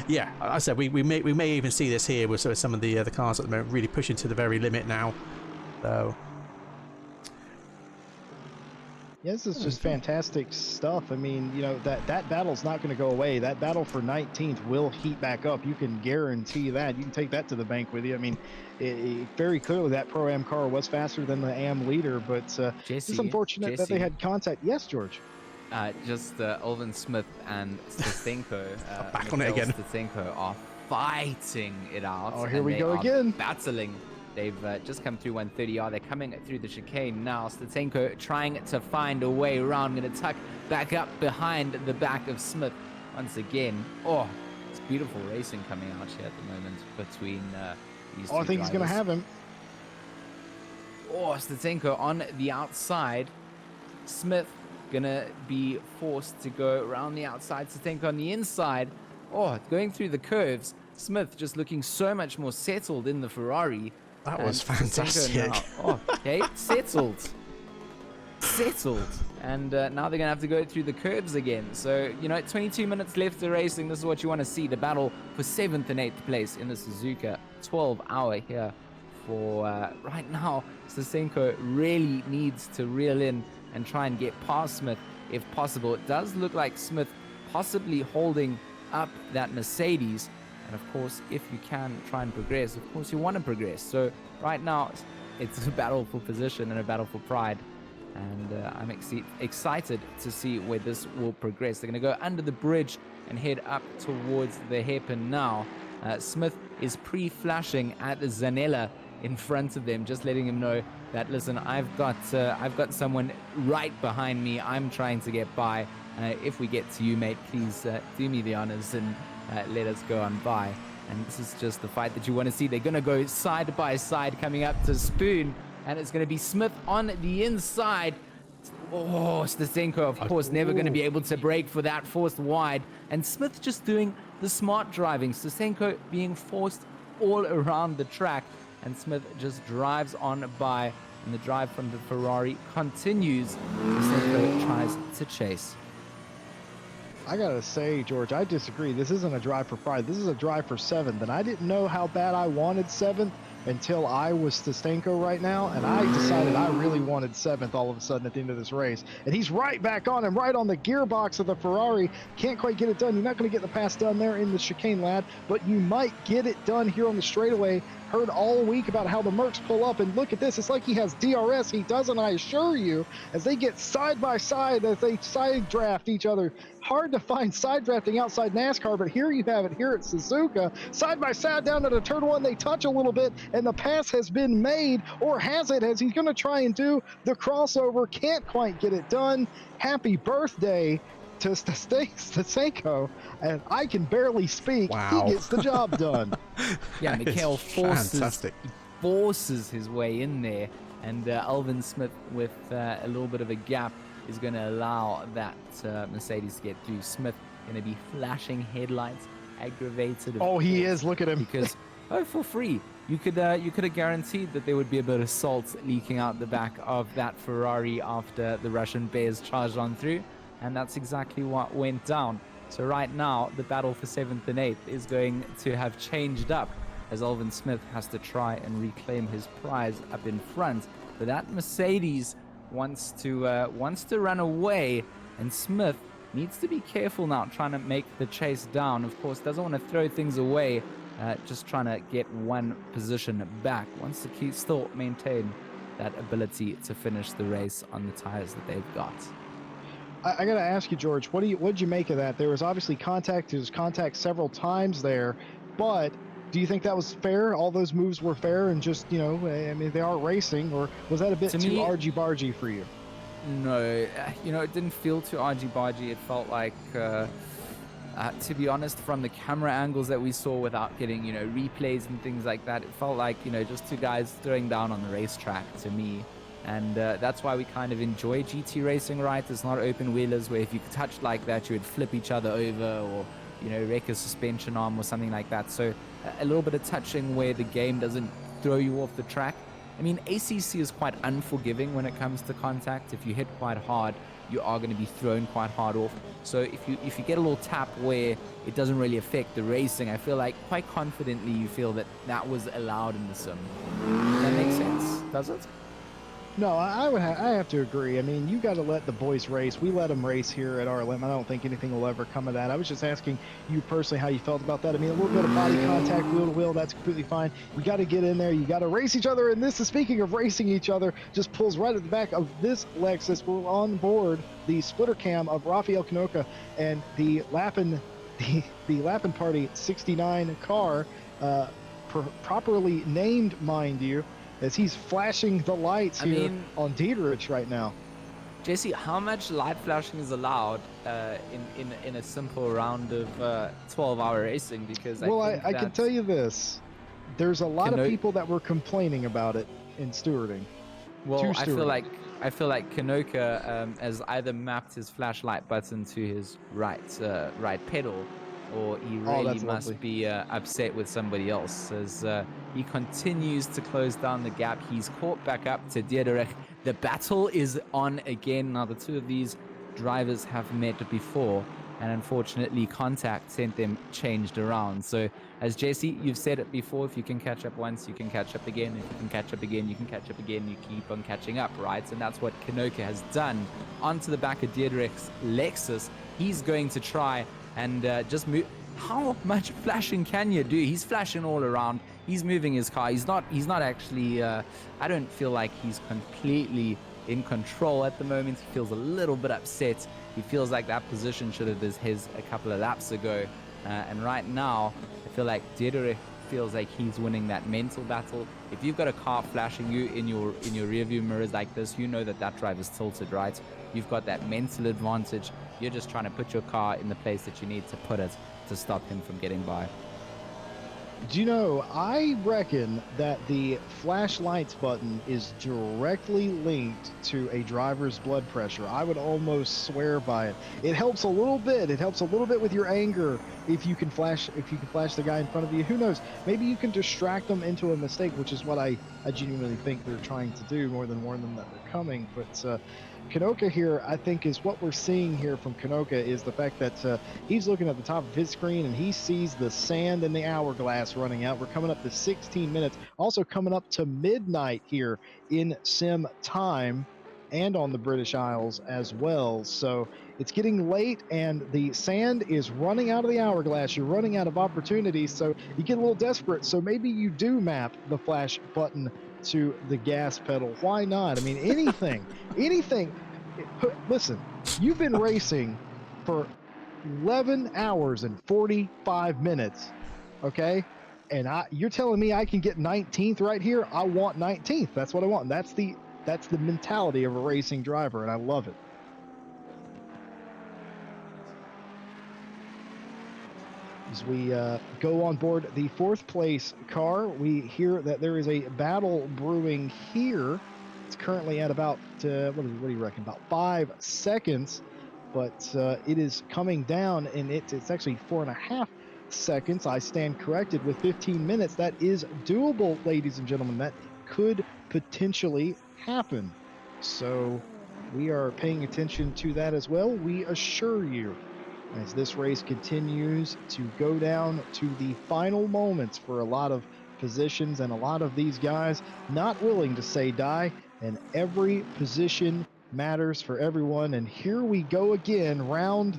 yeah, I said we may even see this here with some of the cars at the moment really pushing to the very limit now. So yeah, this is just fantastic stuff. I mean, you know, that battle's not going to go away. That battle for 19th will heat back up. You can guarantee that. You can take that to the bank with you. I mean, very clearly that Pro-Am car was faster than the AM leader, but it's unfortunate that they had contact. Yes, George? Just Olvin Smith and Stasenko. Back on it again. Stasenko are fighting it out. Oh, here we go again. Battling. They've just come through 130R. They're coming through the chicane now. Stasenko trying to find a way around. Going to tuck back up behind the back of Smith once again. Oh, it's beautiful racing coming out here at the moment between these two I think drivers. he's going to have him. Oh, Stasenko on the outside. Smith going to be forced to go around the outside. Stasenko on the inside. Oh, going through the curves. Smith just looking so much more settled in the Ferrari. That was fantastic. Oh, okay, settled. And now they're going to have to go through the curves again. So, you know, 22 minutes left of racing. This is what you want to see. The battle for 7th and 8th place in the Suzuka 12-hour here for right now. Stasenko really needs to reel in and try and get past Smith if possible. It does look like Smith possibly holding up that Mercedes. And of course, if you can try and progress, of course you want to progress. So right now, it's a battle for position and a battle for pride. And I'm excited to see where this will progress. They're going to go under the bridge and head up towards the hairpin now. Smith is pre-flashing at Zanella in front of them, just letting him know that, listen, I've got someone right behind me. I'm trying to get by. If we get to you, mate, please do me the honors and let us go on by. And this is just the fight that you want to see. They're going to go side by side coming up to spoon, and it's going to be Smith on the inside. Oh, Stasenko, of course, never going to be able to break for that, forced wide. And Smith just doing the smart driving. Stasenko being forced all around the track, and Smith just drives on by, and the drive from the Ferrari continues. Stasenko tries to chase. I gotta say, George, I disagree. This isn't a drive for pride. This is a drive for 7th, and I didn't know how bad I wanted 7th until I was Stasenko right now, and I decided I really wanted 7th all of a sudden at the end of this race. And he's right back on him, right on the gearbox of the Ferrari. Can't quite get it done. You're not going to get the pass done there in the chicane, lad, but you might get it done here on the straightaway. Heard all week about how the Mercs pull up, and look at this. It's like he has DRS. He doesn't, I assure you, as they get side by side, as they side draft each other. Hard to find side drafting outside NASCAR, but here you have it here at Suzuka. Side by side down to the turn one, they touch a little bit, and the pass has been made, or has it, as he's going to try and do the crossover. Can't quite get it done. Happy birthday to Stasenko, and I can barely speak. Wow. He gets the job done. Yeah, Mikhail forces his way in there. And Alvin Smith, with a little bit of a gap, is going to allow that Mercedes to get through. Smith going to be flashing headlights, aggravated. Oh, he is. Look at him. Because, for free. You could have guaranteed that there would be a bit of salt leaking out the back of that Ferrari after the Russian Bears charged on through, and that's exactly what went down. So right now, the battle for 7th and 8th is going to have changed up, as Alvin Smith has to try and reclaim his prize up in front. But that Mercedes wants to run away, and Smith needs to be careful now, trying to make the chase down. Of course, doesn't want to throw things away. Just trying to get one position back. Wants to still maintain that ability to finish the race on the tires that they've got. I got to ask you, George, what did you make of that? There was obviously contact. There was contact several times there, but do you think that was fair? All those moves were fair, and just, I mean, they are racing, or was that a bit too argy-bargy for you? No, it didn't feel too argy-bargy. It felt like... to be honest, from the camera angles that we saw without getting, replays and things like that, it felt like, just two guys throwing down on the racetrack to me. And that's why we kind of enjoy GT racing, right? It's not open wheelers where if you touch like that, you would flip each other over or, wreck a suspension arm or something like that. So a little bit of touching where the game doesn't throw you off the track. I mean, ACC is quite unforgiving when it comes to contact. If you hit quite hard, you are going to be thrown quite hard off. So if you get a little tap where it doesn't really affect the racing, I feel like quite confidently you feel that was allowed in the sim. Does that make sense? Does it? No, I have to agree. I mean, you got to let the boys race. We let them race here at RLM. I don't think anything will ever come of that. I was just asking you personally how you felt about that. I mean, a little bit of body contact, wheel to wheel, that's completely fine. You got to get in there. You got to race each other. And this is, speaking of racing each other, just pulls right at the back of this Lexus. We're on board the splitter cam of Rafael Canoca and the Lappin Party 69 car, properly named, mind you, as he's flashing the lights here on Dietrich right now. Jesse, how much light flashing is allowed in a simple round of 12-hour racing? Because I can tell you this: there's a lot of people that were complaining about it in stewarding. Well, I feel like Canoca has either mapped his flashlight button to his right pedal, or he really must be upset with somebody else, as he continues to close down the gap. He's caught back up to Dietrich. The battle is on again. Now, the two of these drivers have met before, and unfortunately contact sent them changed around. So, as Jesse, you've said it before, if you can catch up once, you can catch up again. If you can catch up again, you can catch up again. You keep on catching up, right? And that's what Canoca has done. Onto the back of Dietrich's Lexus. He's going to try and just move. How much flashing can you do? He's flashing all around. He's moving his car. He's not actually, I don't feel like he's completely in control at the moment. He feels a little bit upset. He feels like that position should have been his a couple of laps ago. And right now, I feel like Dietrich feels like he's winning that mental battle. If you've got a car flashing you in your rearview mirrors like this, you know that driver's tilted, right? You've got that mental advantage. You're just trying to put your car in the place that you need to put it to stop him from getting by. Do you know, I reckon that the flashlights button is directly linked to a driver's blood pressure. I would almost swear by it. It helps a little bit. It helps a little bit with your anger if you can flash the guy in front of you. Who knows? Maybe you can distract them into a mistake, which is what I genuinely think they're trying to do, more than warn them that they're coming. But Canoca here, I think, is what we're seeing here from Canoca is the fact that he's looking at the top of his screen and he sees the sand in the hourglass running out. We're coming up to 16 minutes, also coming up to midnight here in sim time and on the British Isles as well. So it's getting late and the sand is running out of the hourglass. You're running out of opportunities, so you get a little desperate. So maybe you do map the flash button to the gas pedal. Why not? I mean, anything. Listen, you've been racing for 11 hours and 45 minutes, okay? And you're telling me I can get 19th right here? I want 19th. That's what I want. That's the mentality of a racing driver, and I love it. As we go on board the fourth place car, we hear that there is a battle brewing here It's currently at about, what do you reckon, about 5 seconds, but it is coming down, and it's actually 4.5 seconds. I stand corrected with 15 minutes. That is doable, ladies and gentlemen. That could potentially happen. So we are paying attention to that as well, we assure you, as this race continues to go down to the final moments for a lot of positions and a lot of these guys not willing to say die, and every position matters for everyone. And here we go again, round,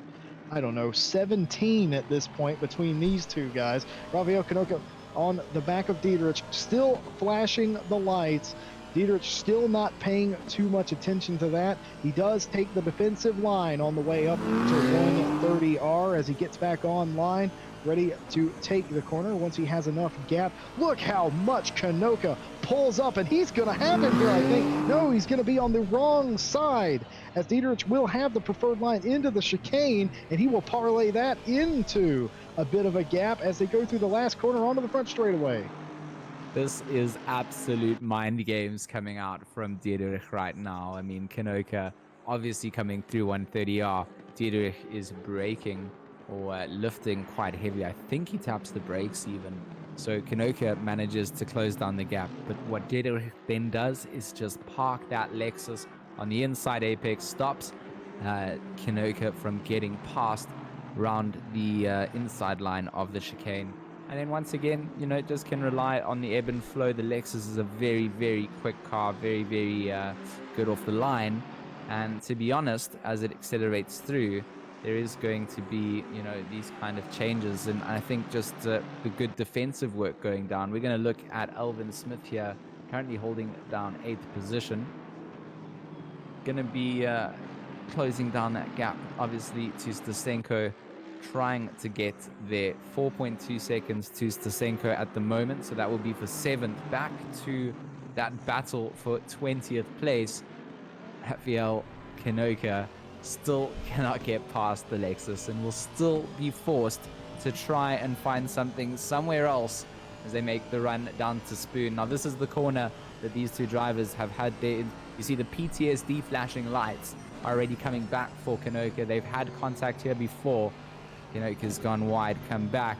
I don't know, 17 at this point between these two guys. Rafael Canoca on the back of Dietrich, still flashing the lights. Dietrich still not paying too much attention to that. He does take the defensive line on the way up to 130R as he gets back online, ready to take the corner once he has enough gap. Look how much Canoca pulls up, and he's going to have him here, I think. No, he's going to be on the wrong side, as Dietrich will have the preferred line into the chicane, and he will parlay that into a bit of a gap as they go through the last corner onto the front straightaway. This is absolute mind games coming out from Dietrich right now. I mean, Canoca obviously coming through 130R. Dietrich is braking or lifting quite heavy. I think he taps the brakes even. So Canoca manages to close down the gap. But what Dietrich then does is just park that Lexus on the inside apex, stops Canoca from getting past around the inside line of the chicane. And then once again, you know, just can rely on the ebb and flow. The Lexus is a very, very quick car, very, very good off the line. And to be honest, as it accelerates through, there is going to be, you know, these kind of changes. And I think just the good defensive work going down. We're going to look at Elvin Smith here, currently holding down 8th position. Going to be closing down that gap, obviously, to Stasenko, trying to get there. 4.2 seconds to Stasenko at the moment, so that will be for 7th, back to that battle for 20th place. Rafael Canoca still cannot get past the Lexus and will still be forced to try and find something somewhere else as they make the run down to Spoon. Now this is the corner that these two drivers have had there. You see the PTSD flashing lights already coming back for Canoca. They've had contact here before. Canoca's gone wide, come back.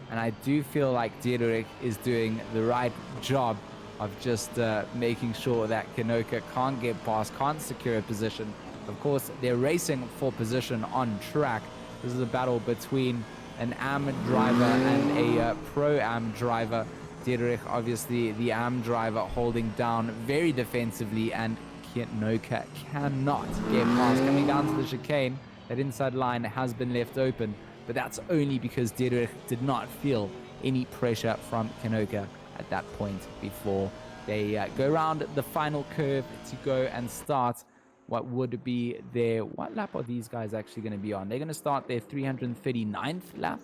And I do feel like Dietrich is doing the right job of just making sure that Canoca can't get past, can't secure a position. Of course, they're racing for position on track. This is a battle between an AM driver and a Pro-Am driver. Dietrich, obviously, the AM driver, holding down very defensively, and Canoca cannot get past. Coming down to the chicane, that inside line has been left open. But that's only because Dietrich did not feel any pressure from Canoca at that point before they go around the final curve to go and start what would be their... What lap are these guys actually going to be on? They're going to start their 339th lap.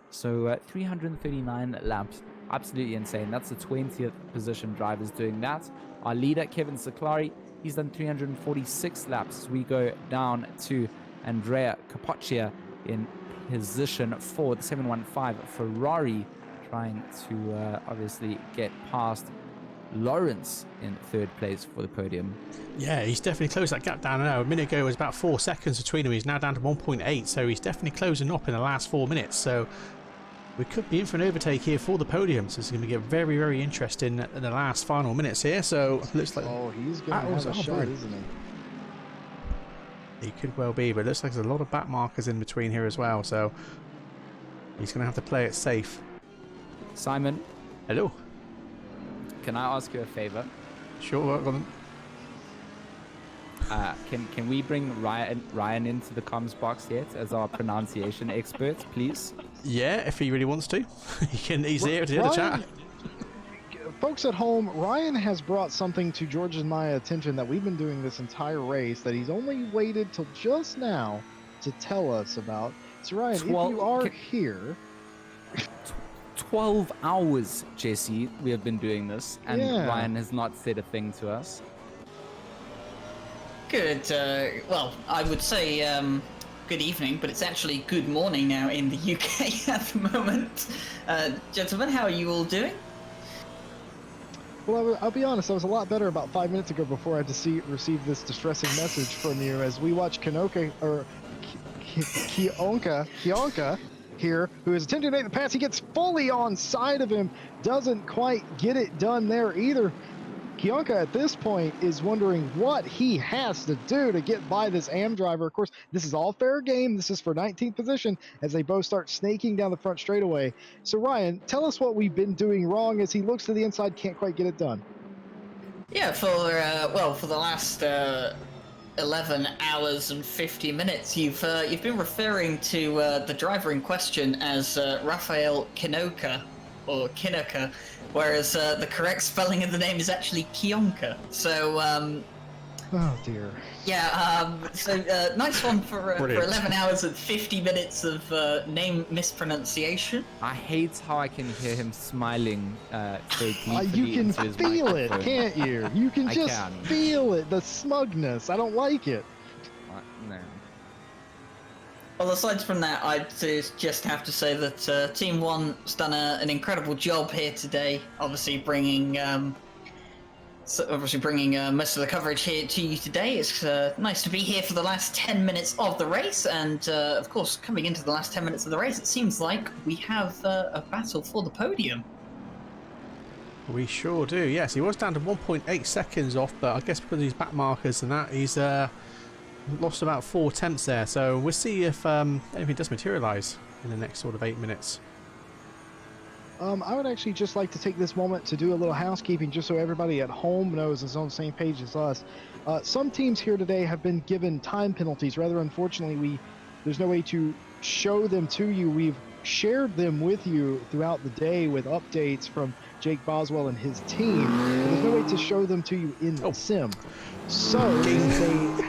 So 339 laps. Absolutely insane. That's the 20th position drivers doing that. Our leader, Kevin Cyclery, he's done 346 laps. We go down to Andrea Kapadia in position for the 715 Ferrari, trying to obviously get past Lawrence in 3rd place for the podium. Yeah, he's definitely closed that gap down now. A minute ago it was about 4 seconds between them. He's now down to 1.8, so he's definitely closing up in the last 4 minutes. So we could be in for an overtake here for the podium. So it's going to get very, very interesting in the last final minutes here. So looks like he's going to have a shot, isn't he? He could well be, but it looks like there's a lot of back markers in between here as well, so he's going to have to play it safe. Simon. Hello. Can I ask you a favor? Sure, go on. Can we bring Ryan into the comms box yet as our pronunciation expert, please? Yeah, if he really wants to. He's here to hear the chat. Folks at home, Ryan has brought something to George and my attention that we've been doing this entire race that he's only waited till just now to tell us about. So Ryan, if you are here... 12 hours, Jesse, we have been doing this, and Ryan has not said a thing to us. Good, well, I would say good evening, but it's actually good morning now in the UK at the moment. Gentlemen, how are you all doing? Well, I'll be honest, I was a lot better about 5 minutes ago before I had to receive this distressing message from you as we watch Kionka here, who is attempting to make the pass. He gets fully on side of him, doesn't quite get it done there either. Kionka at this point is wondering what he has to do to get by this AM driver. Of course, this is all fair game. This is for 19th position as they both start snaking down the front straightaway. So Ryan, tell us what we've been doing wrong as he looks to the inside, can't quite get it done. Yeah, for the last 11 hours and 50 minutes, you've been referring to the driver in question as Rafael Kinoka, or Kinoka, whereas the correct spelling of the name is actually Kionka. So, oh dear. Yeah, nice one for 11 hours and 50 minutes of name mispronunciation. I hate how I can hear him smiling so deeply You can into his feel it, microphone. can't you? You can I just can. feel it, the smugness. I don't like it. No. Well, aside from that, I'd just have to say that Team 1's done an incredible job here today. Obviously bringing most of the coverage here to you today. It's nice to be here for the last 10 minutes of the race, and of course, coming into the last 10 minutes of the race, it seems like we have a battle for the podium. We sure do, yes. He was down to 1.8 seconds off, but I guess because of his back markers and that, he's lost about 4 attempts there. So we'll see if anything does materialise in the next sort of 8 minutes. I would actually just like to take this moment to do a little housekeeping just so everybody at home knows is on the same page as us. Some teams here today have been given time penalties. Rather unfortunately, there's no way to show them to you. We've shared them with you throughout the day with updates from Jake Boswell and his team. But there's no way to show them to you in the sim. So they...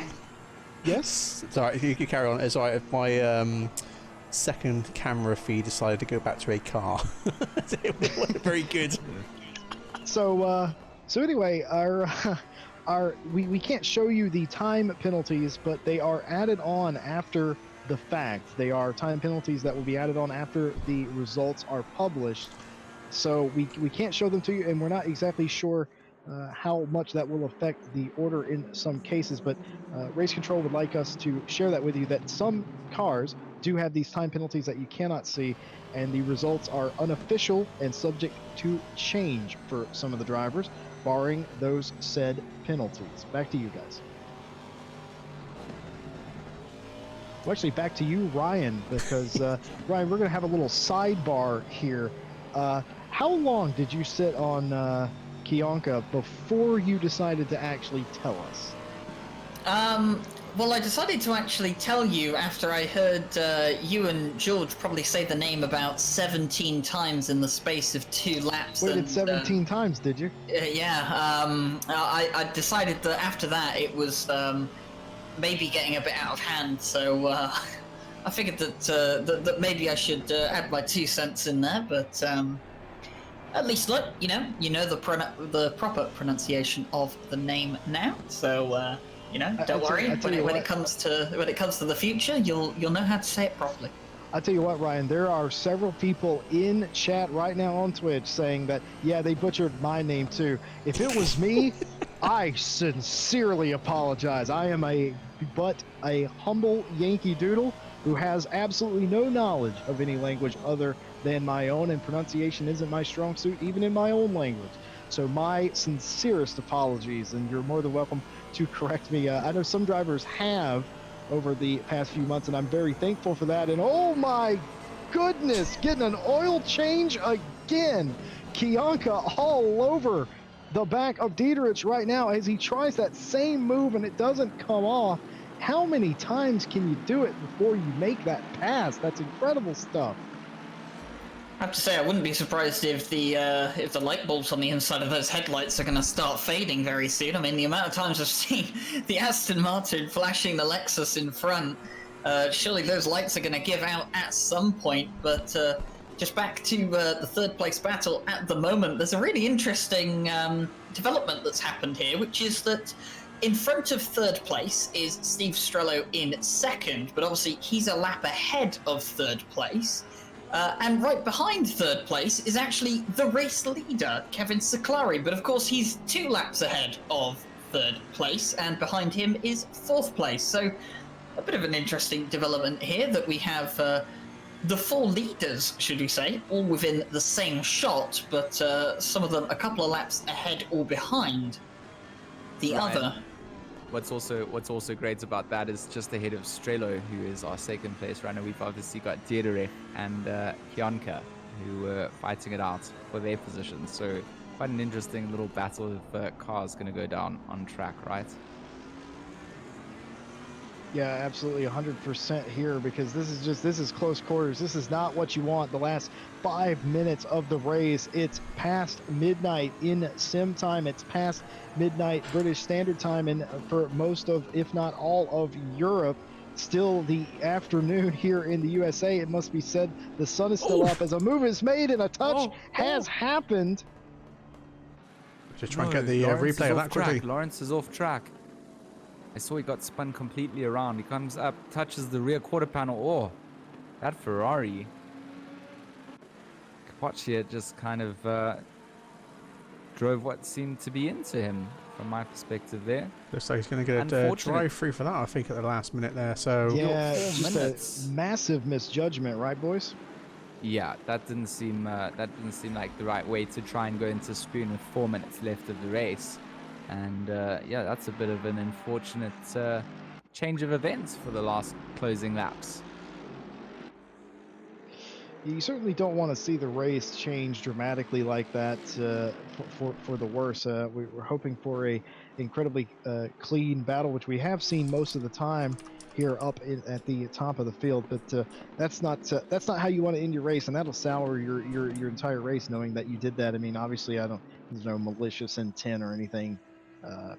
Yes? Sorry, you can carry on. It's alright if my second camera feed decided to go back to a car. It wasn't very good. So anyway, we can't show you the time penalties, but they are added on after the fact. They are time penalties that will be added on after the results are published. So we can't show them to you, and we're not exactly sure how much that will affect the order in some cases, but Race Control would like us to share that with you, that some cars do have these time penalties that you cannot see, and the results are unofficial and subject to change for some of the drivers, barring those said penalties. Back to you guys. Well, actually, back to you, Ryan, because Ryan, we're going to have a little sidebar here. How long did you sit on Kionka before you decided to actually tell us? Well, I decided to actually tell you after I heard you and George probably say the name about 17 times in the space of 2 laps. Waited 17 times, did you? Yeah, I decided that after that it was maybe getting a bit out of hand, so I figured that maybe I should add my 2 cents in there, but at least look, you know the proper pronunciation of the name now, so don't worry. When it comes to the future, you'll know how to say it properly. I tell you what, Ryan, there are several people in chat right now on Twitch saying that, yeah, they butchered my name too. If it was me, I sincerely apologize. I am but a humble Yankee Doodle who has absolutely no knowledge of any language other than my own, and pronunciation isn't my strong suit, even in my own language. So my sincerest apologies, and you're more than welcome to correct me. I know some drivers have over the past few months, and I'm very thankful for that. And oh my goodness, getting an oil change again. Kionka all over the back of Dieterich right now as he tries that same move and it doesn't come off. How many times can you do it before you make that pass? That's incredible stuff. I have to say, I wouldn't be surprised if the light bulbs on the inside of those headlights are going to start fading very soon. I mean, the amount of times I've seen the Aston Martin flashing the Lexus in front, surely those lights are going to give out at some point. But just back to the third place battle at the moment, there's a really interesting development that's happened here, which is that in front of third place is Steve Strehlow in second, but obviously he's a lap ahead of third place. And right behind third place is actually the race leader, Kevin Cyclery. But of course, he's 2 laps ahead of third place, and behind him is fourth place. So a bit of an interesting development here that we have the 4 leaders, should we say, all within the same shot, but some of them a couple of laps ahead or behind the other. What's also great about that is just ahead of Strehlow, who is our second place runner. We've obviously got Darren and Kianka, who were fighting it out for their positions. So quite an interesting little battle of cars going to go down on track, right? Yeah, absolutely 100% here, because this is close quarters. This is not what you want the last 5 minutes of the race. It's past midnight in sim time. It's past midnight British Standard Time, and for most of, if not all of Europe, still the afternoon here in the USA. It must be said the sun is still up as a move is made and a touch has happened. Just try and get the replay of that quickly. Lawrence is off track. I saw he got spun completely around. He comes up, touches the rear quarter panel. Oh, that Ferrari. Kapadia just kind of drove what seemed to be into him, from my perspective there. Looks like he's going to get a drive-through for that, I think, at the last minute there. So yeah, just a massive misjudgment, right, boys? Yeah, that didn't seem like the right way to try and go into Spoon with 4 minutes left of the race. And yeah, that's a bit of an unfortunate change of events for the last closing laps. You certainly don't want to see the race change dramatically like that for the worse. We're hoping for a incredibly clean battle, which we have seen most of the time here up at the top of the field. But that's not how you want to end your race, and that'll sour your entire race, knowing that you did that. I mean, obviously, there's no malicious intent or anything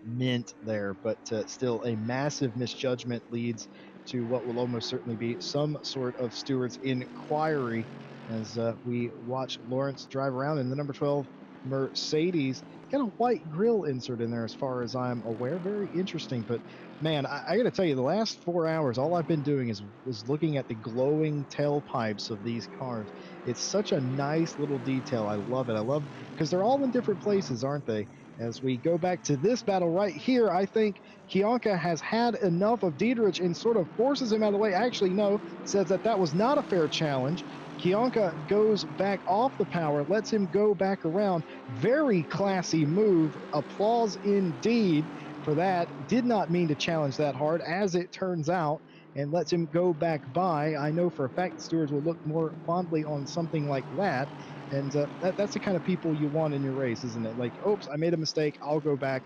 meant there, but still a massive misjudgment leads to what will almost certainly be some sort of steward's inquiry as we watch Lawrence drive around in the number 12 Mercedes. Got a white grill insert in there as far as I'm aware. Very interesting, but man, I gotta tell you, the last 4 hours, all I've been doing is looking at the glowing tailpipes of these cars. It's such a nice little detail. I love it. I love, because they're all in different places, aren't they? As we go back to this battle right here, I think Kianka has had enough of Dietrich and sort of forces him out of the way. Actually, no, says that was not a fair challenge. Kianka goes back off the power, lets him go back around. Very classy move. Applause indeed for that. Did not mean to challenge that hard, as it turns out, and lets him go back by. I know for a fact the stewards will look more fondly on something like that. And that's the kind of people you want in your race, isn't it? Like, oops, I made a mistake. I'll go back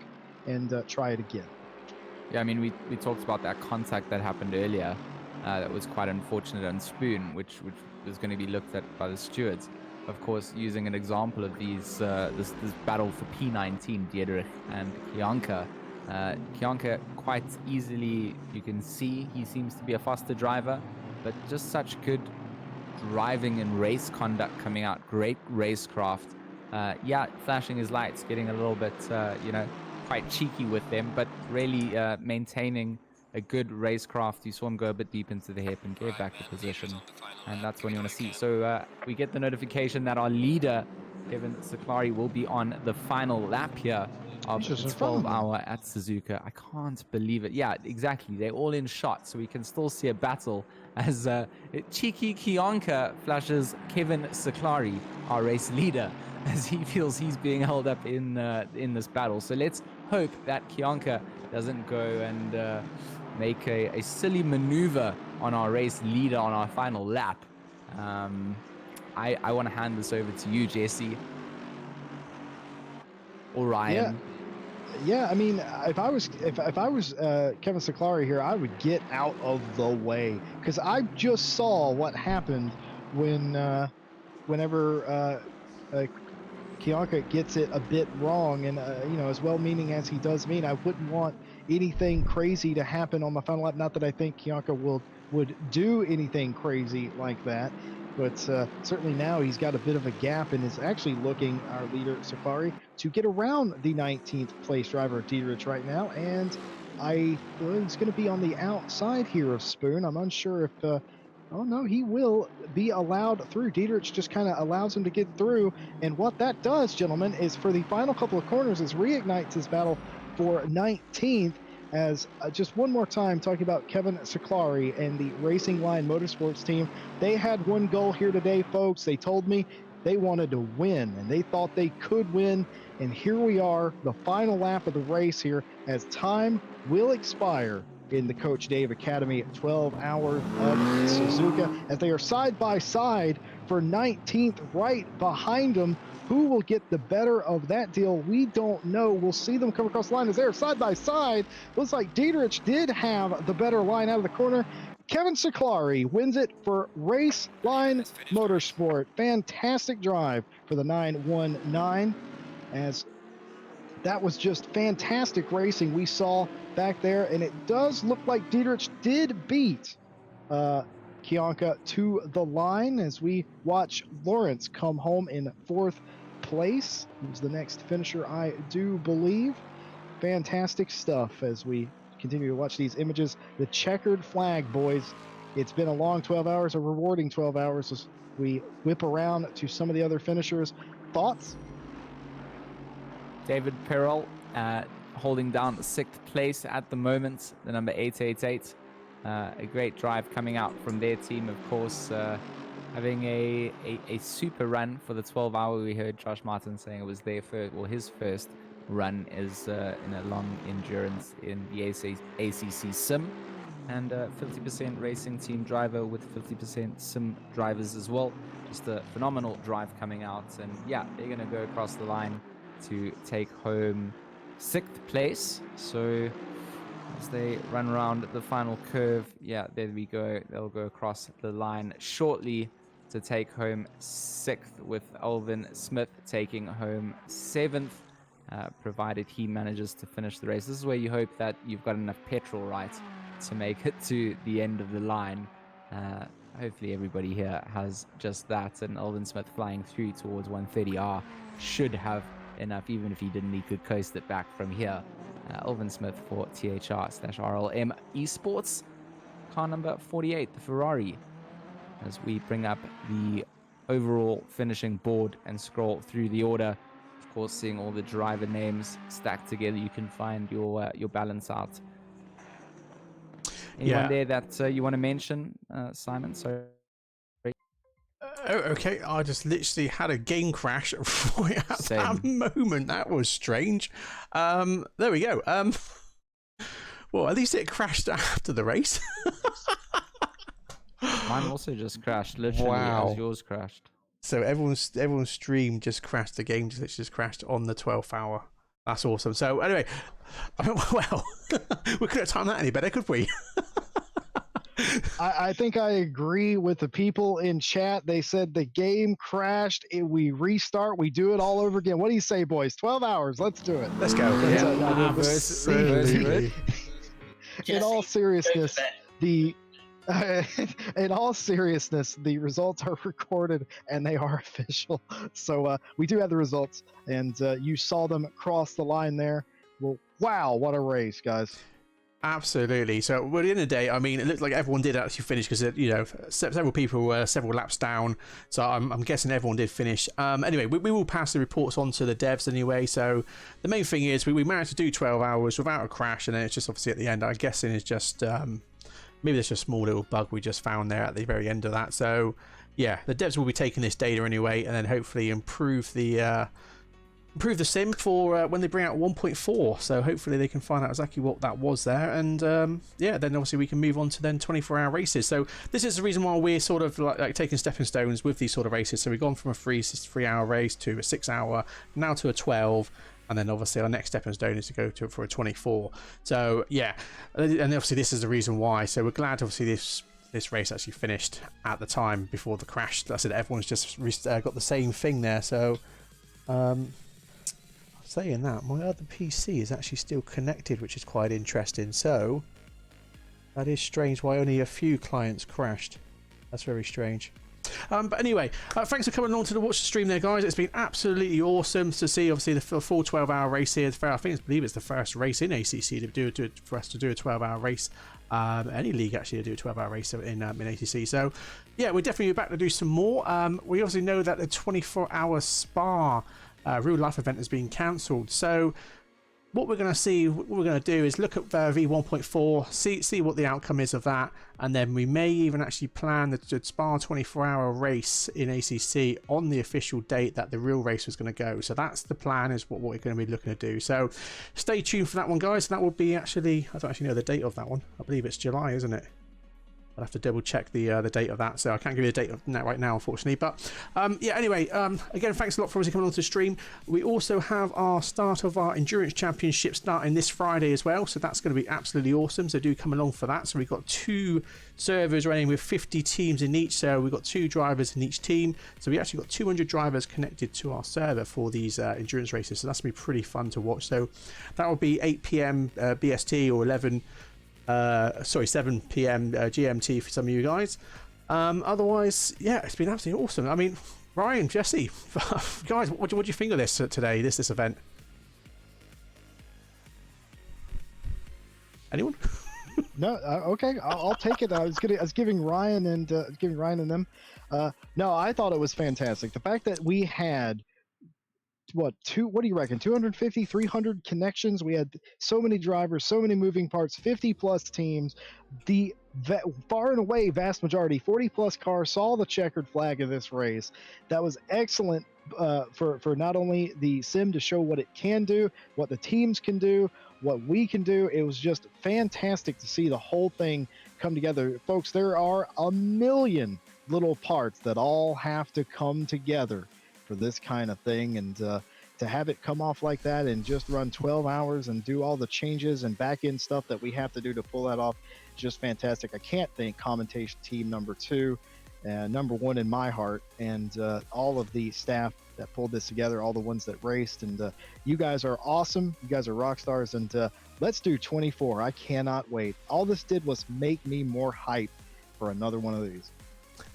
and try it again. Yeah, I mean, we talked about that contact that happened earlier. That was quite unfortunate on Spoon, which was going to be looked at by the stewards. Of course, using an example of these this battle for P19, Dietrich and Kianka. Kianka quite easily, you can see he seems to be a faster driver, but just such good driving and race conduct coming out. Great racecraft. Yeah, flashing his lights, getting a little bit, quite cheeky with them, but really maintaining a good racecraft. You saw him go a bit deep into the hairpin, gave back the position, and that's what you want to see. So we get the notification that our leader, Kevin Cyclery, will be on the final lap here of the 12-hour at Suzuka. I can't believe it. Yeah, exactly. They're all in shot, so we can still see a battle as cheeky Kianka flashes Kevin Cyclery, our race leader, as he feels he's being held up in this battle. So let's hope that Kianka doesn't go and make a silly maneuver on our race leader on our final lap. I want to hand this over to you, Jesse. Or Ryan. Yeah, I mean, if I was Kevin Cyclery here, I would get out of the way, because I just saw what happened whenever Kianka gets it a bit wrong, and as well-meaning as he does mean, I wouldn't want anything crazy to happen on my final lap. Not that I think Kianka would do anything crazy like that, but certainly now he's got a bit of a gap and is actually looking, our leader Cyclery, to get around the 19th place driver Dietrich right now, and he's going to be on the outside here of Spoon. I'm unsure if Oh no, he will be allowed through. Dietrich just kind of allows him to get through. And what that does, gentlemen, is for the final couple of corners, is reignites his battle for 19th. As just one more time, talking about Kevin Cyclery and the Racing Line Motorsports team, they had one goal here today, folks. They told me they wanted to win, and they thought they could win. And here we are, the final lap of the race here, as time will expire in the Coach Dave Academy 12 Hours of Suzuka, as they are side by side for 19th right behind them. Who will get the better of that deal? We don't know. We'll see them come across the line as they're side by side. Looks like Dietrich did have the better line out of the corner. Kevin Cyclery wins it for Race Line Motorsport. Fantastic drive for the 919, as that was just fantastic racing we saw back there. And it does look like Dietrich did beat Kianka to the line, as we watch Lawrence come home in 4th place. Who's the next finisher, I do believe. Fantastic stuff as we continue to watch these images. The checkered flag, boys. It's been a long 12 hours, a rewarding 12 hours, as we whip around to some of the other finishers. Thoughts? David Perel holding down the 6th place at the moment, the number 888. A great drive coming out from their team, of course, having a super run for the 12 hour. We heard Josh Martin saying it was their first, or his first run is in a long endurance in the ACC Sim, and 50% racing team driver with 50% sim drivers as well. Just a phenomenal drive coming out, and yeah, they're going to go across the line to take home 6th place. So as they run around the final curve, yeah, there we go. They'll go across the line shortly to take home 6th, with Alvin Smith taking home 7th, provided he manages to finish the race. This is where you hope that you've got enough petrol, right, to make it to the end of the line. Hopefully everybody here has just that, and Alvin Smith flying through towards 130R should have enough. Even if he didn't, he could coast it back from here. Alvin Smith for THR/RLM Esports. Car number 48, the Ferrari. As we bring up the overall finishing board and scroll through the order, of course, seeing all the driver names stacked together, you can find your balance out. Anyone there that you want to mention, Simon? Sorry. Oh, okay. I just literally had a game crash right at that moment. That was strange. There we go. Well, at least it crashed after the race. Mine also just crashed, literally, as yours crashed. So everyone's stream just crashed. The game just crashed on the 12th hour. That's awesome. So anyway, well, we couldn't have timed that any better, could we? I think I agree with the people in chat. They said the game crashed. We restart. We do it all over again. What do you say, boys? 12 hours. Let's do it. Let's go. Absolutely. In all seriousness, the results are recorded and they are official. So we do have the results, and you saw them cross the line there. Well, wow, what a race, guys. Absolutely. So, well, at the end of the day, I mean, it looked like everyone did actually finish, because, you know, several people were several laps down. So I'm guessing everyone did finish. Anyway, we will pass the reports on to the devs anyway. So the main thing is we managed to do 12 hours without a crash, and then it's just obviously at the end, I'm guessing it's just maybe there's just a small little bug we just found there at the very end of that. So yeah, the devs will be taking this data anyway, and then hopefully improve the sim for when they bring out 1.4. So hopefully they can find out exactly what that was there, and yeah, then obviously we can move on to then 24-hour races. So this is the reason why we're sort of like taking stepping stones with these sort of races. So we've gone from a 3-hour race to a 6-hour, now to a 12, and then obviously our next stepping stone is to go to for a 24. So yeah, and obviously this is the reason why. So we're glad obviously this race actually finished at the time before the crash. Like I said, everyone's just got the same thing there. So saying that, my other PC is actually still connected, which is quite interesting. So that is strange why only a few clients crashed. That's very strange. But anyway, thanks for coming along to watch the stream there, guys. It's been absolutely awesome to see, obviously, the full 12-hour race here. I believe it's the first race in ACC for us to do a 12-hour race. Any league actually to do a 12-hour race in ACC. So, yeah, we're definitely back to do some more. We obviously know that the 24-hour Spa real-life event has been cancelled. So, what we're going to do is look at V1.4, see what the outcome is of that, and then we may even actually plan the Spa 24-hour race in ACC on the official date that the real race was going to go. So that's the plan, is what we're going to be looking to do. So stay tuned for that one, guys. That will be actually, I don't actually know the date of that one. I believe it's July, isn't it? I'll have to double check the date of that, so I can't give you a date of that right now, unfortunately. But yeah, anyway, again, thanks a lot for coming on to the stream. We also have our start of our Endurance Championship starting this Friday as well, so that's going to be absolutely awesome. So do come along for that. So we've got 2 servers running with 50 teams in each, so we've got 2 drivers in each team. So we actually got 200 drivers connected to our server for these endurance races. So that's going to be pretty fun to watch. So that will be 8 p.m. BST or 7 p.m. GMT for some of you guys. Otherwise, yeah, it's been absolutely awesome. I mean, Ryan, Jesse, guys, what do you think of this today, this event? Anyone? No, okay, I'll take it. I was giving Ryan and them. No, I thought it was fantastic. The fact that we had what do you reckon, 250, 300 connections. We had so many drivers, so many moving parts, 50 plus teams. The far and away vast majority, 40 plus cars, saw the checkered flag of this race. That was excellent for not only the sim to show what it can do, what the teams can do, what we can do. It was just fantastic to see the whole thing come together. Folks, there are a million little parts that all have to come together for this kind of thing, and to have it come off like that and just run 12 hours and do all the changes and back end stuff that we have to do to pull that off, just fantastic. I can't thank commentation team number 2, number 1 in my heart, and all of the staff that pulled this together, all the ones that raced, and you guys are awesome. You guys are rock stars, and let's do 24. I cannot wait. All this did was make me more hyped for another one of these.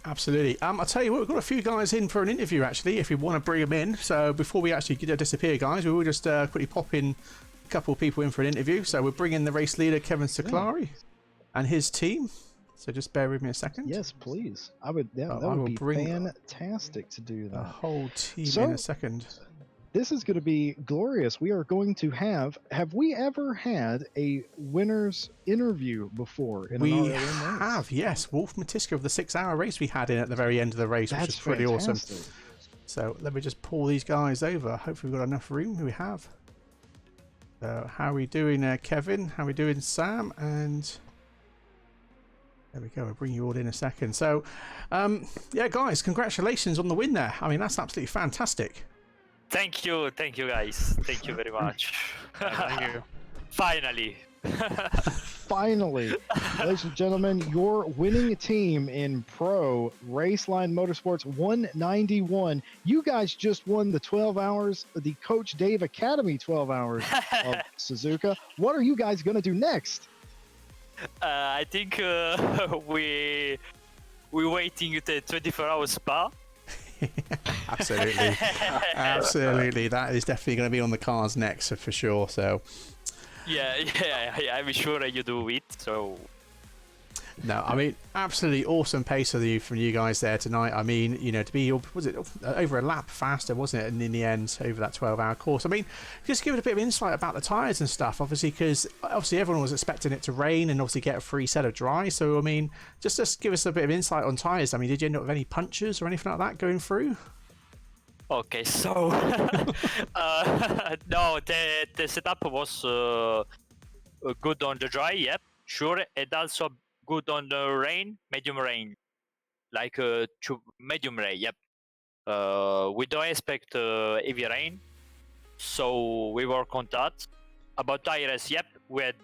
Absolutely. I'll tell you what, we've got a few guys in for an interview, actually, if you want to bring them in. So before we actually disappear, guys, we will just quickly pop in a couple of people in for an interview. So we'll bring in the race leader, Kevin Cyclery, and his team. So just bear with me a second. Yes, please. I would. Yeah, that would be fantastic to do that. The whole team in a second. This is going to be glorious. We are going to have we ever had a winner's interview before in an RLM race? We have, yes. Wolf Matiska of the 6-hour race we had in at the very end of the race, which is pretty awesome. So let me just pull these guys over. Hopefully we've got enough room. We have. How are we doing, Kevin? How are we doing, Sam? And there we go. I'll bring you all in a second. So, yeah, guys, congratulations on the win there. I mean, that's absolutely fantastic. Thank you guys. Thank you very much. Thank you. Finally. Finally, ladies and gentlemen, your winning team in Pro Raceline Motorsports 191. You guys just won the 12 hours, the Coach Dave Academy 12 hours of Suzuka. What are you guys going to do next? I think we're waiting at the 24-hour Spa. Absolutely. Absolutely. That is definitely going to be on the cards next for sure. So yeah, I'm sure you do it. So no, I mean, absolutely awesome pace from you guys there tonight. I mean, you know, to be, was it over a lap faster, wasn't it? And in the end, over that 12-hour course. I mean, just give it a bit of insight about the tyres and stuff, obviously, because obviously everyone was expecting it to rain and obviously get a free set of dry. So, I mean, just give us a bit of insight on tyres. I mean, did you end up with any punctures or anything like that going through? Okay, so no, the setup was good on the dry, yep, sure, and also good on the rain, medium rain, like medium rain, yep. We don't expect heavy rain, so we work on that. About tires, yep, we had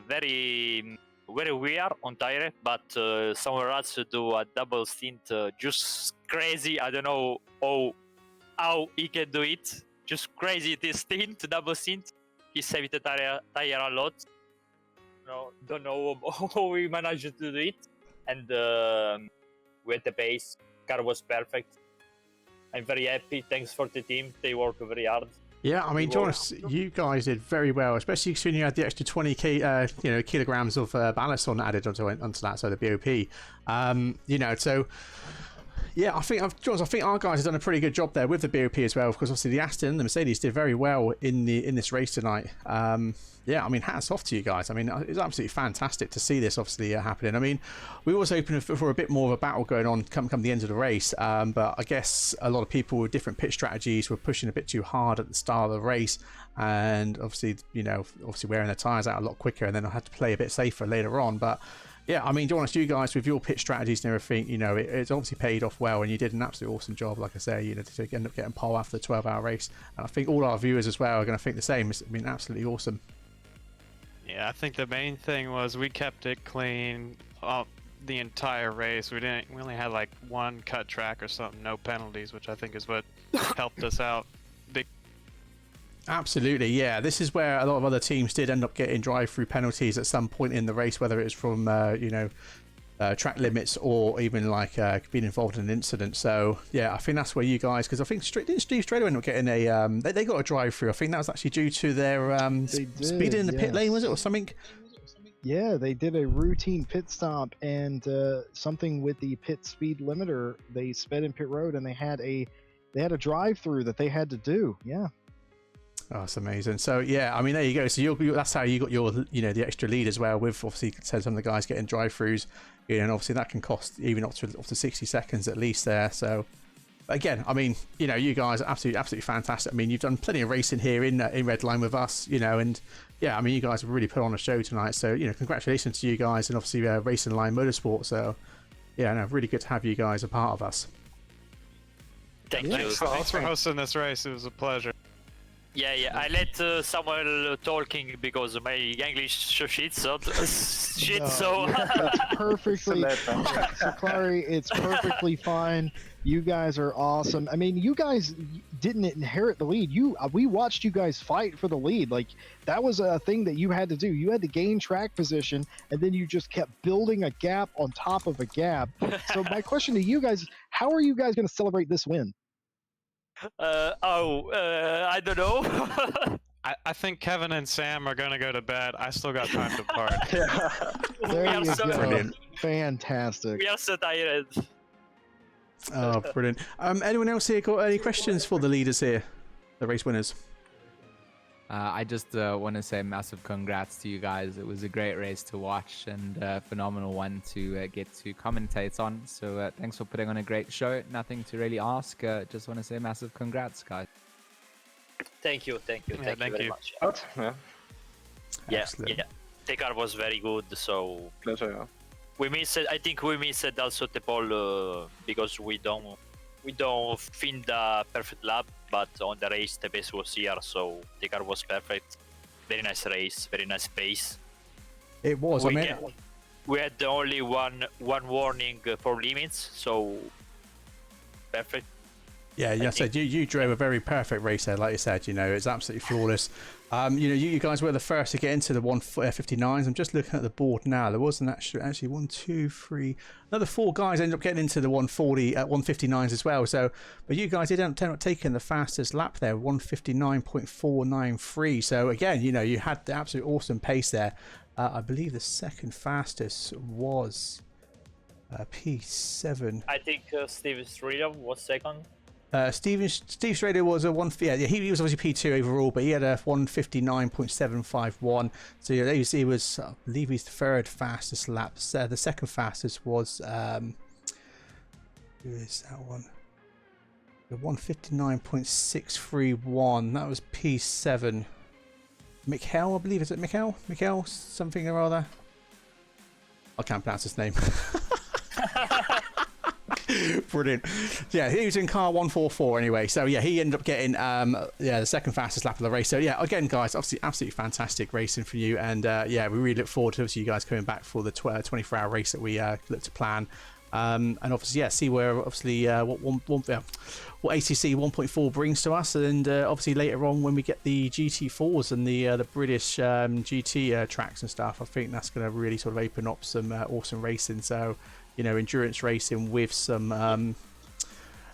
very weird on tire, but somewhere else do a double stint, just crazy. I don't know how he can do it. Just crazy this stint, double stint. He saved the tire a lot. No, don't know how we managed to do it. And with the pace, car was perfect. I'm very happy. Thanks for the team. They work very hard. Yeah, I mean, to be honest, you guys did very well, especially when you had the extra 20 kilograms of ballast on added onto that, so the BOP. So yeah, I think our guys have done a pretty good job there with the BOP as well, because obviously the Aston and the Mercedes did very well in this race tonight. Yeah, I mean, hats off to you guys. I mean, it's absolutely fantastic to see this obviously happening. I mean, we was hoping for a bit more of a battle going on come the end of the race, but I guess a lot of people with different pit strategies were pushing a bit too hard at the start of the race, and obviously wearing their tyres out a lot quicker, and then I had to play a bit safer later on. But yeah, I mean, to be honest, you guys with your pit strategies and everything, it's obviously paid off well, and you did an absolutely awesome job, like I say, to end up getting pole after the 12-hour race. And I think all our viewers as well are going to think the same. It's been absolutely awesome. Yeah, I think the main thing was we kept it clean the entire race. We only had like one cut track or something, no penalties, which I think is what helped us out. Absolutely, yeah. This is where a lot of other teams did end up getting drive-through penalties at some point in the race, whether it was from track limits or even like being involved in an incident. So yeah, I think that's where you guys, because I think didn't Steve Strehlow end up getting a they got a drive-through. I think that was actually due to their speeding in the pit lane, was it, or something? Yeah, they did a routine pit stop and something with the pit speed limiter. They sped in pit road and they had a drive-through that they had to do. Yeah. Oh, that's amazing. So yeah, I mean, there you go. So that's how you got your the extra lead as well, with obviously some of the guys getting drive-throughs, and obviously that can cost even up to 60 seconds at least there. So again, I mean, you guys are absolutely fantastic. I mean, you've done plenty of racing here in Redline with us, and yeah, I mean, you guys have really put on a show tonight. So congratulations to you guys, and obviously Racing Line Motorsport. So yeah, no, really good to have you guys a part of us. Thank you. Thanks for hosting this race. It was a pleasure. Yeah. I let Samuel talking because my English shit. So that's perfectly. Cyclery, it's perfectly fine. You guys are awesome. I mean, you guys didn't inherit the lead. We watched you guys fight for the lead. Like, that was a thing that you had to do. You had to gain track position, and then you just kept building a gap on top of a gap. So my question to you guys is, how are you guys going to celebrate this win? I don't know. I think Kevin and Sam are going to go to bed. I still got time to party. There you go. Brilliant. Fantastic. We are so tired. Oh, brilliant. Anyone else here got any questions for the leaders here, the race winners? I just want to say massive congrats to you guys. It was a great race to watch and a phenomenal one to get to commentate on. So thanks for putting on a great show. Nothing to really ask. Just want to say massive congrats, guys. Thank you thank you very much. Yeah. Yeah. The car was very good, so Pleasure, yeah. we missed. I think we missed also the pole because we don't find the perfect lap. But on the race, the best was here, so the car was perfect. Very nice race, very nice pace. It was. We had only one warning for limits, so perfect. Yeah, I said you drove a very perfect race there, like you said. It's absolutely flawless. You guys were the first to get into the 159s. I'm just looking at the board now. There wasn't actually 1, 2, 3, another 4 guys ended up getting into the 140 at 159s as well. So, but you guys did end up taking the fastest lap there, 159.493. So again, you had the absolute awesome pace there. I believe the second fastest was P7. I think Steve Strehlow was second. Steve Strehlow was a he was obviously P2 overall, but he had a 159.751. So he was, I believe, he's the third fastest lap. The second fastest was who is that one? The 159.631. That was P7. Mikhail, I believe. Is it Mikhail? Mikhail something or other. I can't pronounce his name. Brilliant. Yeah, he was in car 144 anyway. So yeah, he ended up getting the second fastest lap of the race. So yeah, again, guys, obviously absolutely fantastic racing for you, and we really look forward to you guys coming back for the 24-hour race that we look to plan. And obviously, see where obviously what ACC 1.4 brings to us, and obviously later on when we get the GT4s and the British GT tracks and stuff, I think that's going to really sort of open up some awesome racing. So endurance racing with some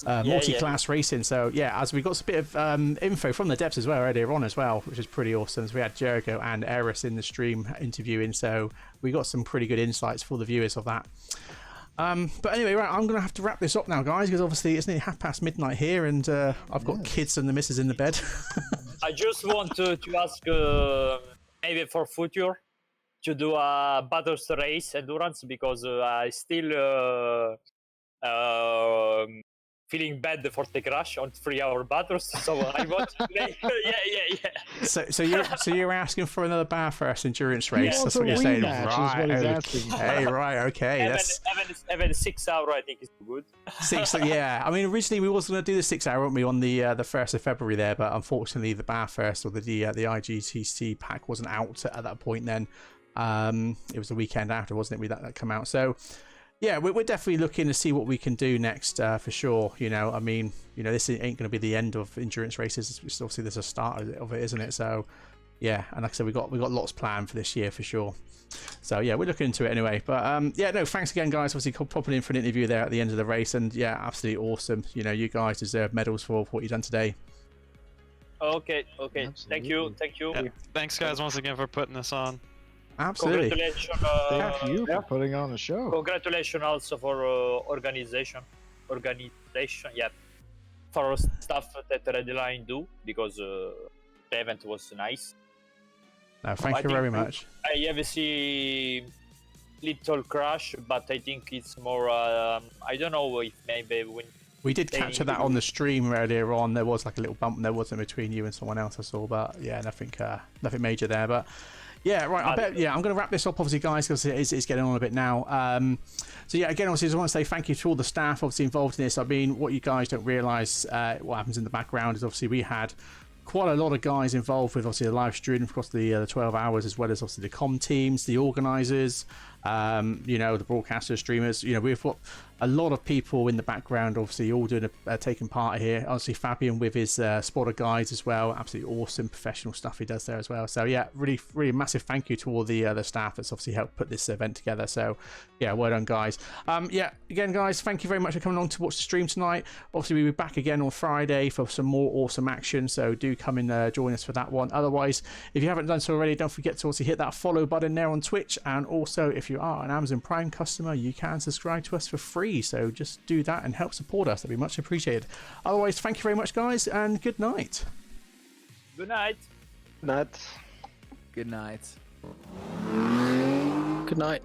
multi-class racing. So yeah, as we got a bit of info from the devs as well earlier on as well, which is pretty awesome. So we had Jericho and Eris in the stream interviewing, so we got some pretty good insights for the viewers of that. But anyway, right, I'm gonna have to wrap this up now, guys, because obviously it's nearly midnight here, and I've got kids and the missus in the bed. I just want to ask maybe for future to do a battles race endurance, because I still feeling bad for the crash on 3-hour battles, so I want to play. yeah. So you're asking for another Bathurst endurance race? He That's wants what a you're saying, rematch is right? what he's asking. Hey, right, okay. Even 6 hour, I think is good. 6, yeah. I mean, originally we was going to do the 6 hour, weren't we, on the 1st of February there, but unfortunately the Bathurst or the IGTC pack wasn't out at that point. Then it was the weekend after, wasn't it? That come out. So yeah, we're definitely looking to see what we can do next, for sure. You know, I mean, you know, this ain't going to be the end of endurance races. It's obviously there's a start of it, isn't it? So yeah, and like I said, we got lots planned for this year for sure. So yeah, we're looking into it anyway. But yeah, no, thanks again, guys. Obviously popping in for an interview there at the end of the race, and yeah, absolutely awesome. You know, you guys deserve medals for what you've done today. Okay. Thank you. Yeah. Thanks, guys, once again for putting this on. Absolutely. Congratulations. Thank you for putting on the show. Congratulations also for organization. Yeah, for stuff that Red Line do, because the event was nice. No, thank you very much. I have seen little crash, but I think it's more. I don't know if maybe when we did capture that on the stream earlier on. There was like a little bump there, wasn't between you and someone else I saw, but yeah, nothing major there. But yeah, right. I'm going to wrap this up, obviously, guys, because it's getting on a bit now. So yeah, again, obviously, I want to say thank you to all the staff obviously involved in this. I mean, what you guys don't realise, what happens in the background is obviously we had quite a lot of guys involved with obviously the live stream across the 12 hours, as well as obviously the comm teams, the organisers, you know, the broadcasters, streamers. You know, we've got a lot of people in the background, obviously, all doing taking part here. Obviously, Fabian with his spotter guides as well. Absolutely awesome professional stuff he does there as well. So yeah, really, really massive thank you to all the staff that's obviously helped put this event together. So yeah, well done, guys. Yeah, again, guys, thank you very much for coming along to watch the stream tonight. Obviously, we'll be back again on Friday for some more awesome action. So do come and join us for that one. Otherwise, if you haven't done so already, don't forget to also hit that follow button there on Twitch. And also, if you are an Amazon Prime customer, you can subscribe to us for free. So just do that and help support us. That'd be much appreciated. Otherwise, thank you very much, guys, and good night. Good night. Good night. Good night.